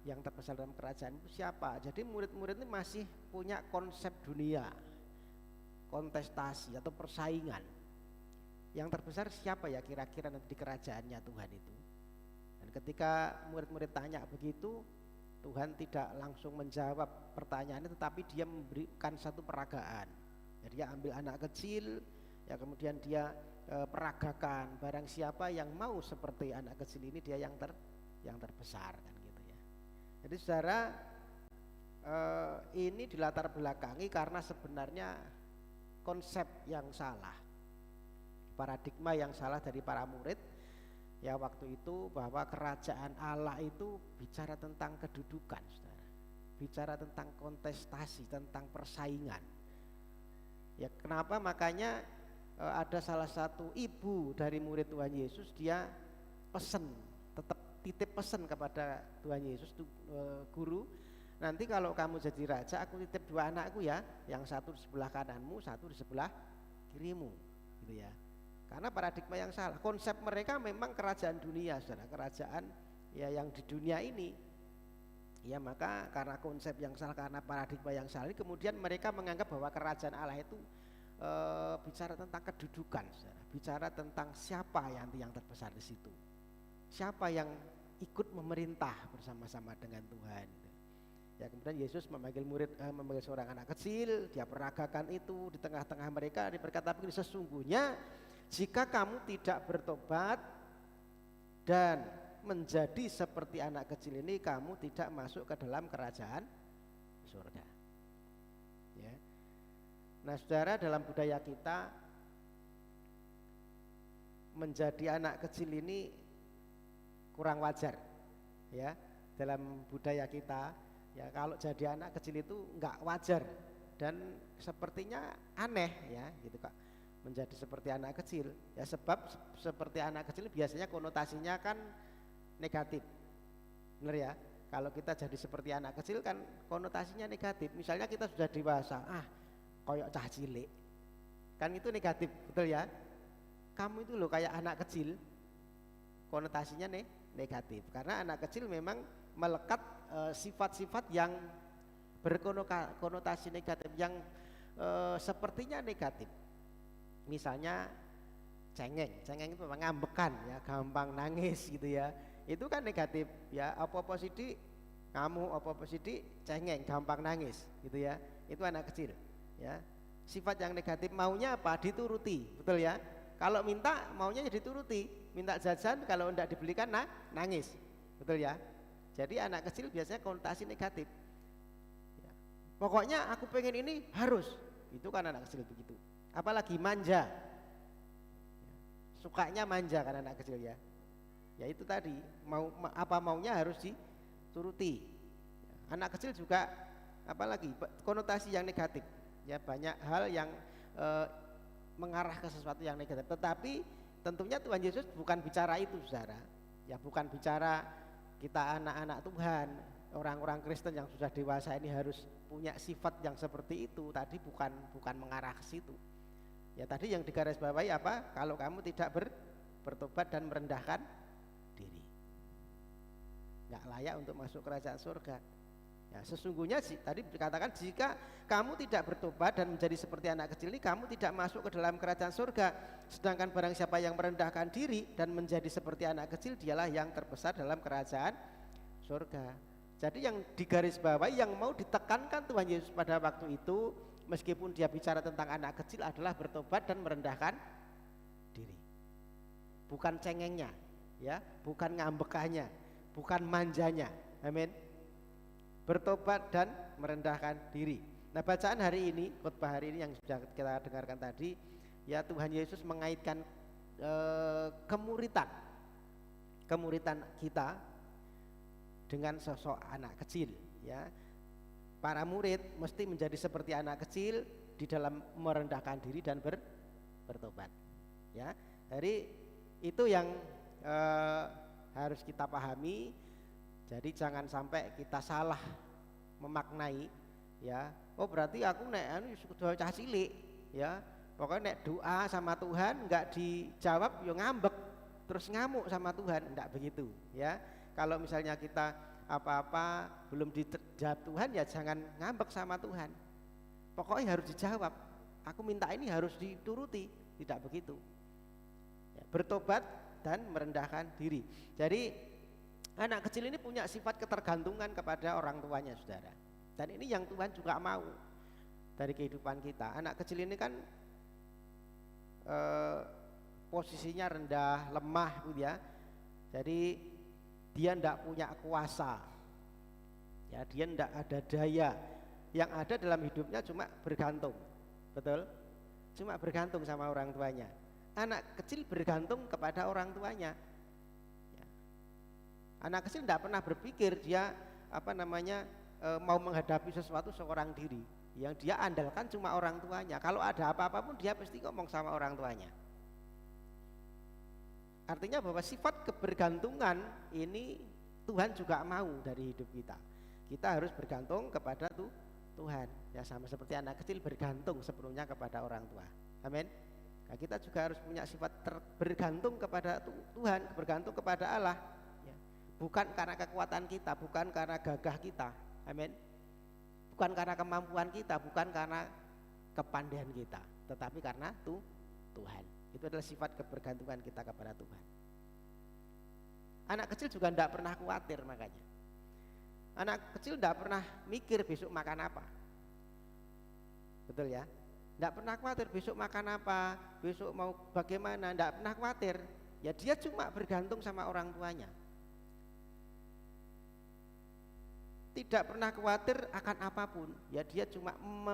Yang terbesar dalam kerajaan itu siapa? Jadi murid-murid ini masih punya konsep dunia, kontestasi atau persaingan. Yang terbesar siapa ya kira-kira nanti di kerajaannya Tuhan itu? Dan ketika murid-murid tanya begitu, Tuhan tidak langsung menjawab pertanyaannya, tetapi dia memberikan satu peragaan. Jadi dia ambil anak kecil, ya kemudian dia peragakan, barang siapa yang mau seperti anak kecil ini dia yang terbesar kan gitu ya. Jadi saudara, ini dilatar belakangi karena sebenarnya konsep yang salah, paradigma yang salah dari para murid ya waktu itu, bahwa kerajaan Allah itu bicara tentang kedudukan, saudara, bicara tentang kontestasi, tentang persaingan. Ya kenapa makanya ada salah satu ibu dari murid Tuhan Yesus, dia pesen, tetap titip pesan kepada Tuhan Yesus, guru, nanti kalau kamu jadi raja aku titip 2 anakku ya, yang satu di sebelah kananmu, satu di sebelah kirimu, gitu ya. Karena paradigma yang salah. Konsep mereka memang kerajaan dunia, saudara, kerajaan ya yang di dunia ini. Ya maka karena konsep yang salah, karena paradigma yang salah, kemudian mereka menganggap bahwa kerajaan Allah itu bicara tentang kedudukan, saudara. Bicara tentang siapa yang terbesar di situ, siapa yang ikut memerintah bersama-sama dengan Tuhan. Ya kemudian Yesus memanggil seorang anak kecil, dia peragakan itu di tengah-tengah mereka, dia berkata begini, sesungguhnya jika kamu tidak bertobat dan menjadi seperti anak kecil ini, kamu tidak masuk ke dalam kerajaan surga. Ya. Nah saudara, dalam budaya kita menjadi anak kecil ini kurang wajar, ya. Dalam budaya kita, ya kalau jadi anak kecil itu enggak wajar dan sepertinya aneh, ya, gitu Kak. Menjadi seperti anak kecil, ya sebab seperti anak kecil biasanya konotasinya kan negatif, benar ya. Kalau kita jadi seperti anak kecil kan konotasinya negatif. Misalnya kita sudah dewasa, koyok cah cilik, kan itu negatif, betul ya. Kamu itu loh kayak anak kecil, konotasinya negatif. Karena anak kecil memang melekat sifat-sifat yang berkonotasi negatif, yang sepertinya negatif. Misalnya cengeng itu memang ngambekan, ya, gampang nangis gitu ya. Itu kan negatif, ya. Apa-apa sidik kamu, apa-apa sidik cengeng, gampang nangis gitu ya. Itu anak kecil, ya. Sifat yang negatif, maunya apa? Dituruti, betul ya. Kalau minta maunya ya dituruti, minta jajan kalau tidak dibelikan nangis, betul ya. Jadi anak kecil biasanya konotasi negatif, ya. Pokoknya aku pengen ini harus, itu kan anak kecil begitu. Apalagi manja, sukanya manja kan anak kecil ya. Ya itu tadi, apa maunya harus dituruti. Anak kecil juga apalagi konotasi yang negatif, ya banyak hal yang mengarah ke sesuatu yang negatif. Tetapi tentunya Tuhan Yesus bukan bicara itu, saudara. Ya bukan bicara kita anak-anak Tuhan, orang-orang Kristen yang sudah dewasa ini harus punya sifat yang seperti itu. Tadi bukan mengarah ke situ. Ya tadi yang digarisbawahi apa? Kalau kamu tidak bertobat dan merendahkan diri, nggak layak untuk masuk kerajaan surga. Ya sesungguhnya tadi dikatakan jika kamu tidak bertobat dan menjadi seperti anak kecil ini, kamu tidak masuk ke dalam kerajaan surga. Sedangkan barang siapa yang merendahkan diri dan menjadi seperti anak kecil, dialah yang terbesar dalam kerajaan surga. Jadi yang digarisbawahi, yang mau ditekankan Tuhan Yesus pada waktu itu, meskipun dia bicara tentang anak kecil, adalah bertobat dan merendahkan diri. Bukan cengengnya, ya, bukan ngambekannya, bukan manjanya. Amin. Bertobat dan merendahkan diri. Nah, bacaan hari ini, khotbah hari ini yang sudah kita dengarkan tadi, ya Tuhan Yesus mengaitkan kemuritan kita dengan sosok anak kecil, ya. Para murid mesti menjadi seperti anak kecil di dalam merendahkan diri dan bertobat, ya. Jadi itu yang harus kita pahami. Jadi jangan sampai kita salah memaknai, ya. Oh berarti aku sudah cah cilik, ya. Pokoknya nek doa sama Tuhan enggak dijawab yo ngambek, terus ngamuk sama Tuhan, enggak begitu, ya. Kalau misalnya kita apa-apa belum dijawab Tuhan, ya jangan ngambek sama Tuhan. Pokoknya harus dijawab. Aku minta ini harus dituruti, tidak begitu. Ya, bertobat dan merendahkan diri. Jadi anak kecil ini punya sifat ketergantungan kepada orang tuanya, saudara. Dan ini yang Tuhan juga mau dari kehidupan kita. Anak kecil ini kan posisinya rendah, lemah, ya. Jadi dia tidak punya kuasa, ya, dia tidak ada daya. Yang ada dalam hidupnya cuma bergantung, betul? Cuma bergantung sama orang tuanya. Anak kecil bergantung kepada orang tuanya. Ya. Anak kecil tidak pernah berpikir dia mau menghadapi sesuatu seorang diri. Yang dia andalkan cuma orang tuanya. Kalau ada apa-apa pun dia pasti ngomong sama orang tuanya. Artinya bahwa sifat kebergantungan ini Tuhan juga mau dari hidup kita. Kita harus bergantung kepada Tuhan. Ya sama seperti anak kecil bergantung sepenuhnya kepada orang tua. Amin. Nah, kita juga harus punya sifat bergantung kepada Tuhan, bergantung kepada Allah. Ya. Bukan karena kekuatan kita, bukan karena gagah kita. Amin. Bukan karena kemampuan kita, bukan karena kepandaian kita, tetapi karena Tuhan. Itu adalah sifat kebergantungan kita kepada Tuhan. Anak kecil juga tidak pernah khawatir, makanya anak kecil tidak pernah mikir besok makan apa. Betul ya? Tidak pernah khawatir besok makan apa, besok mau bagaimana, tidak pernah khawatir. Ya dia cuma bergantung sama orang tuanya. Tidak pernah khawatir akan apapun. Ya dia cuma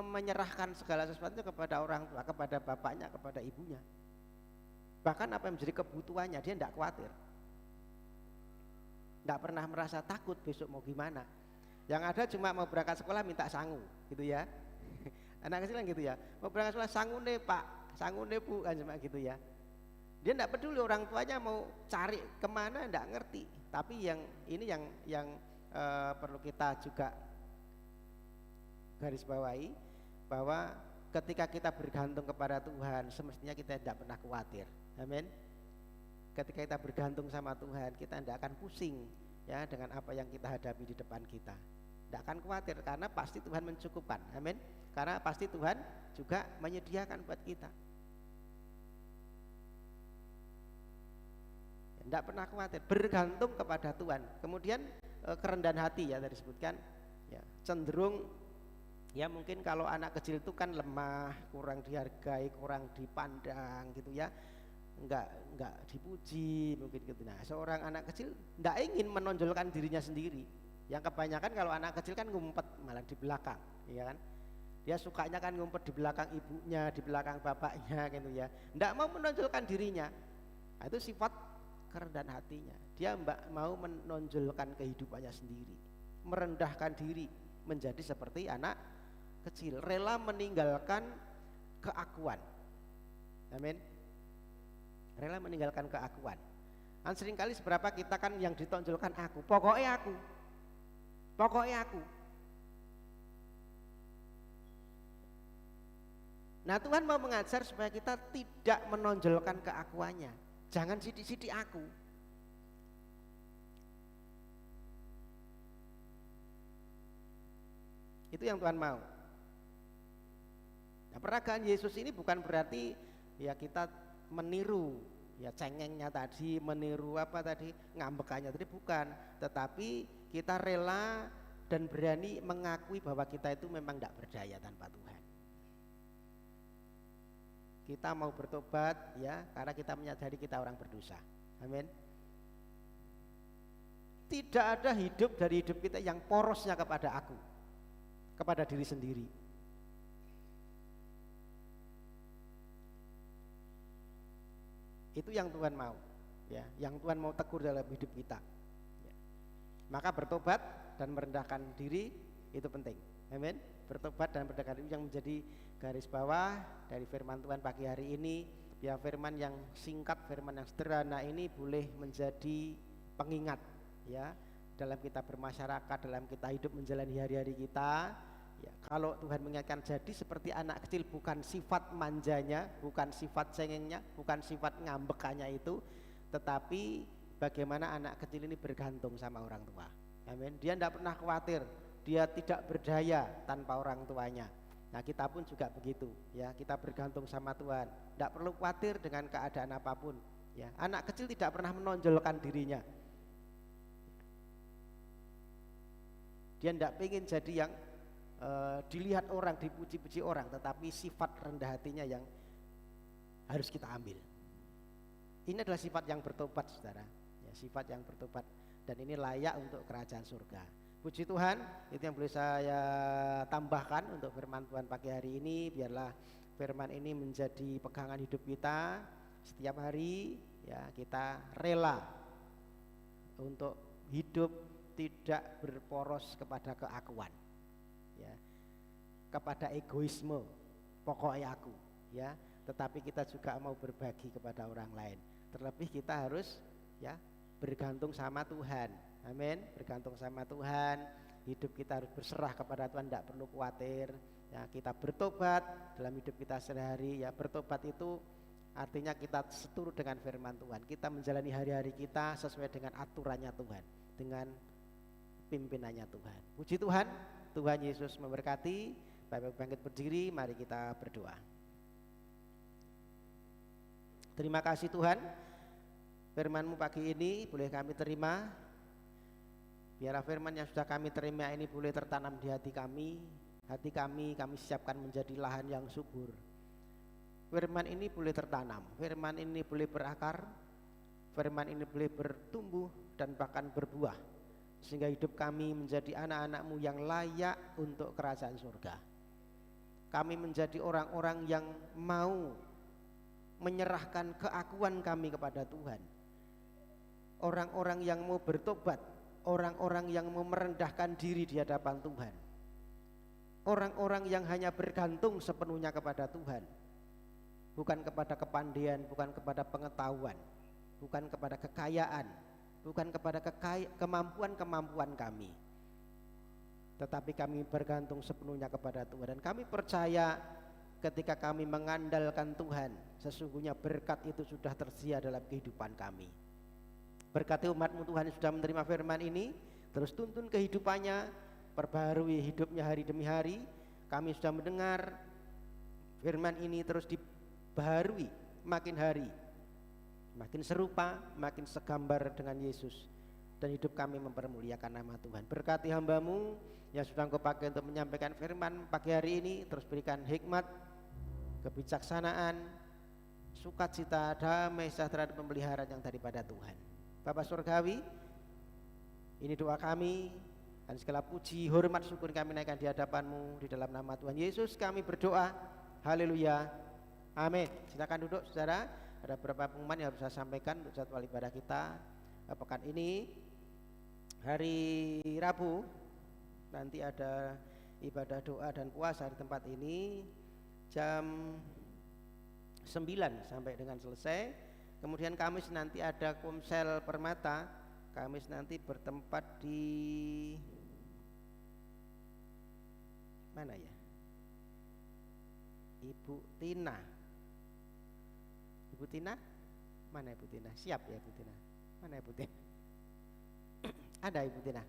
menyerahkan segala sesuatunya kepada orang tua, kepada bapaknya, kepada ibunya. Bahkan apa yang menjadi kebutuhannya dia tidak khawatir. Tidak pernah merasa takut besok mau gimana. Yang ada cuma mau berangkat sekolah minta sangu, gitu ya. Anak kecil kan gitu ya. Mau berangkat sekolah sangu nih Pak, sangu nih Bu, kan cuma gitu ya. Dia tidak peduli orang tuanya mau cari kemana, tidak ngerti. Tapi yang ini yang perlu kita juga garis bawahi, bahwa ketika kita bergantung kepada Tuhan, semestinya kita tidak pernah khawatir. Amin. Ketika kita bergantung sama Tuhan, kita tidak akan pusing ya dengan apa yang kita hadapi di depan kita. Tidak akan khawatir karena pasti Tuhan mencukupkan. Amin. Karena pasti Tuhan juga menyediakan buat kita. Tidak pernah khawatir, bergantung kepada Tuhan. Kemudian kerendahan hati ya tadi disebutkan ya, cenderung ya mungkin kalau anak kecil itu kan lemah, kurang dihargai, kurang dipandang gitu ya. Enggak dipuji mungkin gitu. Nah, seorang anak kecil enggak ingin menonjolkan dirinya sendiri. Yang kebanyakan kalau anak kecil kan ngumpet malah di belakang, ya kan? Dia sukanya kan ngumpet di belakang ibunya, di belakang bapaknya gitu ya. Enggak mau menonjolkan dirinya. Nah, itu sifat kerendahan hatinya. Dia mau menonjolkan kehidupannya sendiri, merendahkan diri menjadi seperti anak kecil, rela meninggalkan keakuan. Amin. Rela meninggalkan keakuan. Kan seringkali seberapa kita kan yang ditonjolkan aku, pokoknya aku. Nah Tuhan mau mengajar supaya kita tidak menonjolkan keakuannya. Jangan sidik-sidik aku. Itu yang Tuhan mau. Nah, peragaan Yesus ini bukan berarti ya kita meniru ya cengengnya tadi, meniru apa tadi, ngambekannya tadi, bukan. Tetapi kita rela dan berani mengakui bahwa kita itu memang tidak berdaya tanpa Tuhan. Kita mau bertobat ya karena kita menyadari kita orang berdosa. Amin. Tidak ada hidup dari hidup kita yang porosnya kepada aku, kepada diri sendiri. Itu yang Tuhan mau, ya, yang Tuhan mau tegur dalam hidup kita. Ya. Maka bertobat dan merendahkan diri itu penting. Amin. Bertobat dan merendahkan diri yang menjadi garis bawah dari firman Tuhan pagi hari ini. Ya, firman yang singkat, firman yang sederhana ini boleh menjadi pengingat ya dalam kita bermasyarakat, dalam kita hidup menjalani hari-hari kita. Ya, kalau Tuhan mengingatkan jadi seperti anak kecil, bukan sifat manjanya, bukan sifat cengengnya, bukan sifat ngambekannya itu, tetapi bagaimana anak kecil ini bergantung sama orang tua. Amin. Dia tidak pernah khawatir, dia tidak berdaya tanpa orang tuanya. Nah kita pun juga begitu ya, kita bergantung sama Tuhan, tidak perlu khawatir dengan keadaan apapun ya. Anak kecil tidak pernah menonjolkan dirinya. Dia tidak ingin jadi yang dilihat orang, dipuji-puji orang, tetapi sifat rendah hatinya yang harus kita ambil. Ini adalah sifat yang bertobat, saudara ya, sifat yang bertobat, dan ini layak untuk kerajaan surga. Puji Tuhan, itu yang boleh saya tambahkan untuk firman Tuhan pagi hari ini. Biarlah firman ini menjadi pegangan hidup kita setiap hari ya, kita rela untuk hidup tidak berporos kepada keakuan ya, kepada egoisme, pokoknya aku ya, tetapi kita juga mau berbagi kepada orang lain. Terlebih kita harus ya bergantung sama Tuhan. Amin. Bergantung sama Tuhan hidup kita harus berserah kepada Tuhan, tidak perlu khawatir. Ya, kita bertobat dalam hidup kita sehari-hari. Ya, bertobat itu artinya kita seturut dengan firman Tuhan. Kita menjalani hari-hari kita sesuai dengan aturannya Tuhan, dengan pimpinannya Tuhan. Puji Tuhan, Tuhan Yesus memberkati. Bapak bangkit berdiri, mari kita berdoa. Terima kasih Tuhan, firman-Mu pagi ini boleh kami terima. Biarlah firman yang sudah kami terima ini boleh tertanam di hati kami. Hati kami siapkan menjadi lahan yang subur. Firman ini boleh tertanam, firman ini boleh berakar, firman ini boleh bertumbuh dan bahkan berbuah, sehingga hidup kami menjadi anak-anak-Mu yang layak untuk kerajaan surga. Kami menjadi orang-orang yang mau menyerahkan keakuan kami kepada Tuhan. Orang-orang yang mau bertobat, orang-orang yang mau merendahkan diri di hadapan Tuhan. Orang-orang yang hanya bergantung sepenuhnya kepada Tuhan, bukan kepada kepandaian, bukan kepada pengetahuan, bukan kepada kekayaan, bukan kepada kemampuan-kemampuan kami, tetapi kami bergantung sepenuhnya kepada Tuhan. Dan kami percaya ketika kami mengandalkan Tuhan, sesungguhnya berkat itu sudah tersedia dalam kehidupan kami. Berkati umat-Mu Tuhan yang sudah menerima firman ini, terus tuntun kehidupannya, perbaharui hidupnya hari demi hari. Kami sudah mendengar firman ini, terus dibaharui makin hari, makin serupa, makin segambar dengan Yesus, dan hidup kami mempermuliakan nama Tuhan. Berkati hamba-Mu yang sudah Engkau pakai untuk menyampaikan firman pagi hari ini, terus berikan hikmat, kebijaksanaan, sukacita, damai, sejahtera, dan pemeliharaan yang daripada Tuhan. Bapa Surgawi, ini doa kami, dan segala puji, hormat, syukur kami naikkan di hadapan-Mu di dalam nama Tuhan Yesus kami berdoa. Haleluya, amin. Silakan duduk saudara. Ada beberapa pengumuman yang harus saya sampaikan untuk jadwal ibadah kita pekan ini. Hari Rabu nanti ada ibadah doa dan puasa di tempat ini jam 9 sampai dengan selesai. Kemudian Kamis nanti ada Komsel Permata. Kamis nanti bertempat di mana ya? Ibu Tina. Ibu Tina? Mana Ibu Tina? Siap ya Ibu Tina? Mana Ibu Tina? Ada Ibu Tina?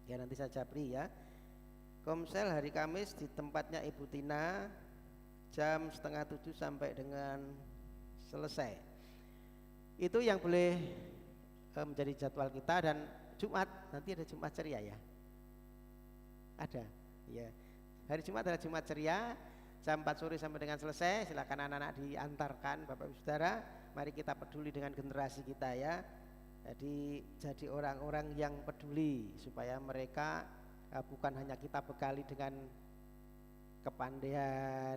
Ya nanti saya japri ya. Komsel hari Kamis di tempatnya Ibu Tina jam 6:30 sampai dengan selesai. Itu yang boleh menjadi jadwal kita. Dan Jumat nanti ada Jumat ceria ya. Ada ya. Hari Jumat adalah Jumat ceria jam 4 sore sampai dengan selesai. Silakan anak-anak diantarkan Bapak Ibu Saudara. Mari kita peduli dengan generasi kita ya. Jadi orang-orang yang peduli, supaya mereka bukan hanya kita bekali dengan kepandaian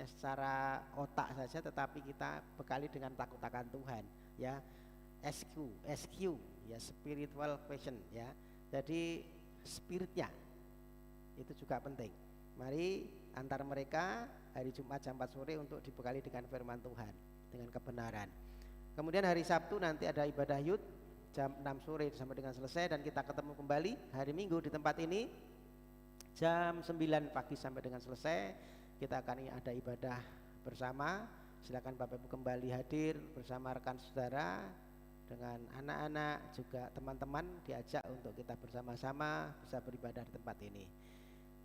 secara otak saja, tetapi kita bekali dengan takut akan Tuhan ya. SQ ya, spiritual passion ya. Jadi spiritnya itu juga penting. Mari antar mereka hari Jumat jam 4 sore untuk dibekali dengan firman Tuhan, dengan kebenaran. Kemudian hari Sabtu nanti ada ibadah Yud jam 6 sore sampai dengan selesai, dan kita ketemu kembali hari Minggu di tempat ini jam 9 pagi sampai dengan selesai. Kita akan ada ibadah bersama. Silakan Bapak Ibu kembali hadir bersama rekan saudara, dengan anak-anak juga teman-teman diajak untuk kita bersama-sama bisa beribadah di tempat ini.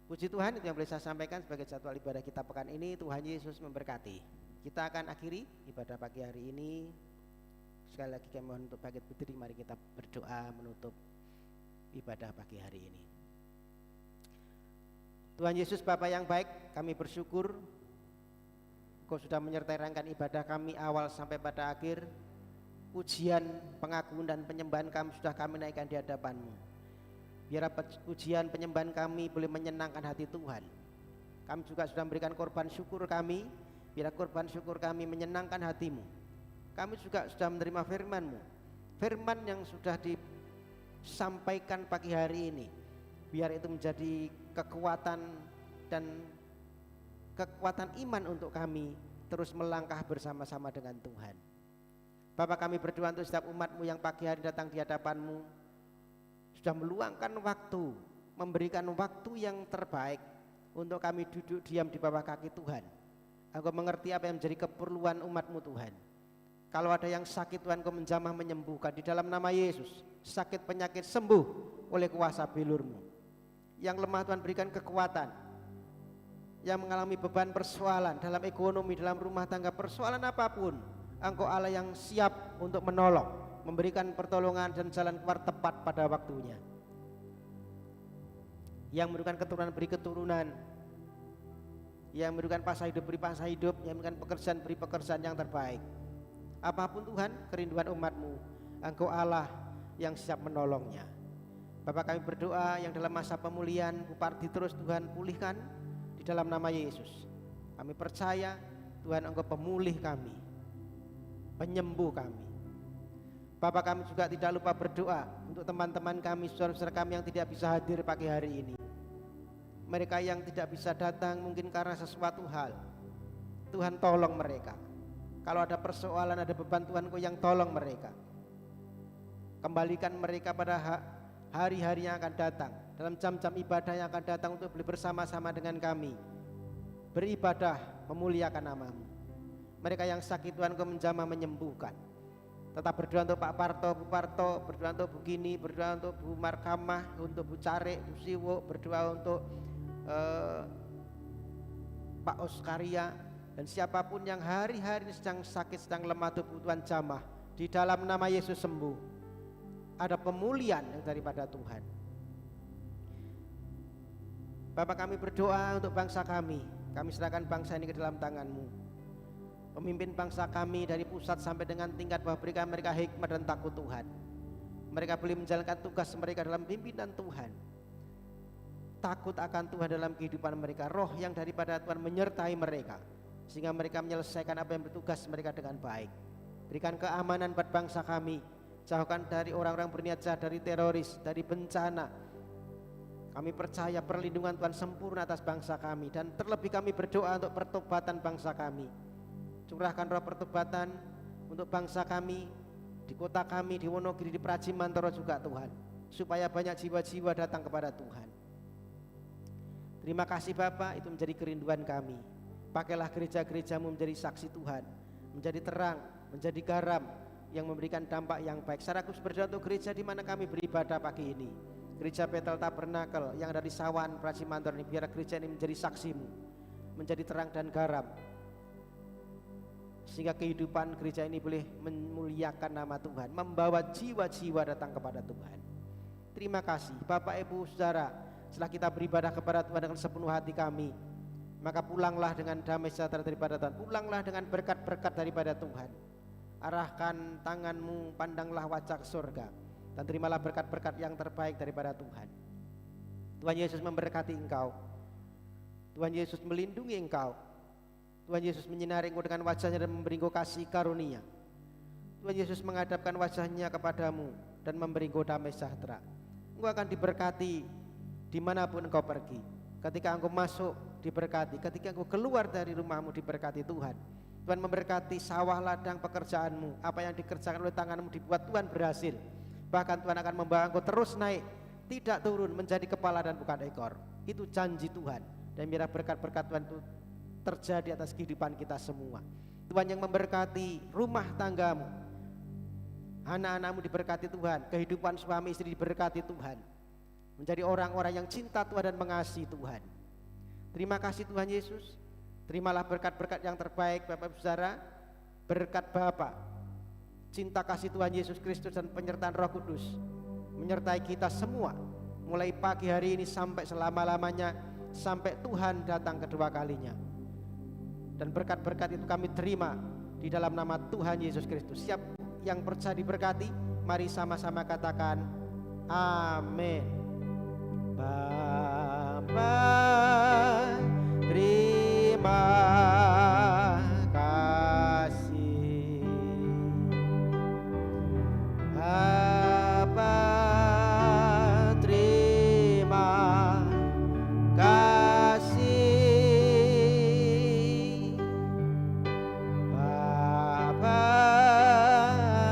Puji Tuhan, itu yang boleh saya sampaikan sebagai jadwal ibadah kita pekan ini. Tuhan Yesus memberkati. Kita akan akhiri ibadah pagi hari ini. Sekali lagi kami mohon untuk bangkit berdiri, mari kita berdoa menutup ibadah pagi hari ini. Tuhan Yesus Bapa yang baik, kami bersyukur Kau sudah menyertai rangkaian ibadah kami awal sampai pada akhir. Pujian, pengakuan dan penyembahan kami sudah kami naikkan di hadapan-Mu. Biar pujian penyembahan kami boleh menyenangkan hati Tuhan. Kami juga sudah memberikan korban syukur kami. Biar korban syukur kami menyenangkan hati-Mu. Kami juga sudah menerima firman-Mu, firman yang sudah disampaikan pagi hari ini. Biar itu menjadi kekuatan dan kekuatan iman untuk kami terus melangkah bersama-sama dengan Tuhan. Bapa, kami berdoa untuk setiap umat-Mu yang pagi hari datang di hadapan-Mu, sudah meluangkan waktu, memberikan waktu yang terbaik untuk kami duduk diam di bawah kaki Tuhan. Engkau mengerti apa yang menjadi keperluan umat-Mu Tuhan. Kalau ada yang sakit Tuhan, Engkau menjamah menyembuhkan di dalam nama Yesus. Sakit penyakit sembuh oleh kuasa bilur-Mu. Yang lemah Tuhan berikan kekuatan. Yang mengalami beban persoalan dalam ekonomi, dalam rumah tangga, persoalan apapun, Engkau Allah yang siap untuk menolong, memberikan pertolongan dan jalan keluar tepat pada waktunya. Yang memberikan keturunan beri keturunan, yang memberikan pasah hidup beri pasah hidup, yang memberikan pekerjaan beri pekerjaan yang terbaik. Apapun Tuhan kerinduan umat-Mu, Engkau Allah yang siap menolongnya. Bapak, kami berdoa yang dalam masa pemulihan Bupati terus Tuhan pulihkan di dalam nama Yesus. Kami percaya Tuhan Engkau pemulih kami, penyembuh kami. Bapak, kami juga tidak lupa berdoa untuk teman-teman kami, saudara-saudara kami yang tidak bisa hadir pagi hari ini. Mereka yang tidak bisa datang mungkin karena sesuatu hal, Tuhan tolong mereka. Kalau ada persoalan, ada beban, Tuhan Engkau yang tolong mereka. Kembalikan mereka pada hari-hari yang akan datang, dalam jam-jam ibadah yang akan datang untuk bersama-sama dengan kami beribadah memuliakan nama-Mu. Mereka yang sakit Tuhan Engkau menjamah menyembuhkan. Tetap berdoa untuk Pak Parto, Bu Parto, berdoa untuk Bu Gini, berdoa untuk Bu Markamah, untuk Bu Care, Bu Siwo, berdoa untuk Pak Oskaria, dan siapapun yang hari-hari ini sedang sakit, sedang lemah tubuh, Tuhan jamah di dalam nama Yesus sembuh. Ada pemulihan yang daripada Tuhan. Bapak, kami berdoa untuk bangsa kami. Kami serahkan bangsa ini ke dalam tangan-Mu. Pemimpin bangsa kami dari pusat sampai dengan tingkat bawah, berikan mereka hikmat dan takut Tuhan. Mereka boleh menjalankan tugas mereka dalam pimpinan Tuhan. Takut akan Tuhan dalam kehidupan mereka. Roh yang daripada Tuhan menyertai mereka, sehingga mereka menyelesaikan apa yang bertugas mereka dengan baik. Berikan keamanan buat bangsa kami. Jauhkan dari orang-orang berniat jahat, dari teroris, dari bencana. Kami percaya perlindungan Tuhan sempurna atas bangsa kami. Dan terlebih kami berdoa untuk pertobatan bangsa kami. Curahkan roh pertobatan untuk bangsa kami, di kota kami, di Wonogiri, di Prajimantoro juga Tuhan, supaya banyak jiwa-jiwa datang kepada Tuhan. Terima kasih Bapak, itu menjadi kerinduan kami. Pakailah gereja-gereja-Mu menjadi saksi Tuhan, menjadi terang, menjadi garam yang memberikan dampak yang baik. Secara khusus berdoa untuk gereja di mana kami beribadah pagi ini, Gereja Bethel Tabernakel yang ada di Sawan, Prajimantoro ini, biar gereja ini menjadi saksi-Mu, menjadi terang dan garam, sehingga kehidupan gereja ini boleh memuliakan nama Tuhan, membawa jiwa-jiwa datang kepada Tuhan. Terima kasih Bapak Ibu Saudara, setelah kita beribadah kepada Tuhan dengan sepenuh hati kami, maka pulanglah dengan damai sejahtera daripada Tuhan, pulanglah dengan berkat-berkat daripada Tuhan. Arahkan tangan-Mu, pandanglah wajah surga, dan terimalah berkat-berkat yang terbaik daripada Tuhan. Tuhan Yesus memberkati engkau, Tuhan Yesus melindungi engkau, Tuhan Yesus menyinari engkau dengan wajahnya dan memberi engkau kasih karunia. Tuhan Yesus menghadapkan wajahnya kepadamu dan memberi engkau damai sejahtera. Engkau akan diberkati dimanapun engkau pergi. Ketika engkau masuk diberkati, ketika engkau keluar dari rumahmu diberkati Tuhan. Tuhan memberkati sawah ladang pekerjaanmu, apa yang dikerjakan oleh tanganmu dibuat Tuhan berhasil. Bahkan Tuhan akan membawa engkau terus naik, tidak turun, menjadi kepala dan bukan ekor. Itu janji Tuhan, dan biarlah berkat-berkat Tuhan itu terjadi atas kehidupan kita semua. Tuhan yang memberkati rumah tanggamu, anak-anakmu diberkati Tuhan, kehidupan suami istri diberkati Tuhan, menjadi orang-orang yang cinta Tuhan dan mengasihi Tuhan. Terima kasih Tuhan Yesus. Terimalah berkat-berkat yang terbaik Bapak Ibu Saudara, berkat Bapa, cinta kasih Tuhan Yesus Kristus dan penyertaan Roh Kudus menyertai kita semua mulai pagi hari ini sampai selama-lamanya, sampai Tuhan datang kedua kalinya. Dan berkat-berkat itu kami terima di dalam nama Tuhan Yesus Kristus. Siap yang percaya diberkati, mari sama-sama katakan amin. Bapa, terima kasih. Bapa, terima kasih. Bapa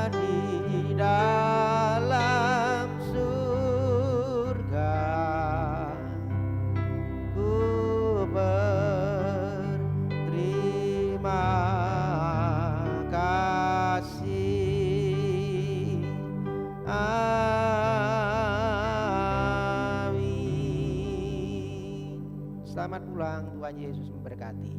di dalam surga, pulang. Tuhan Yesus memberkati.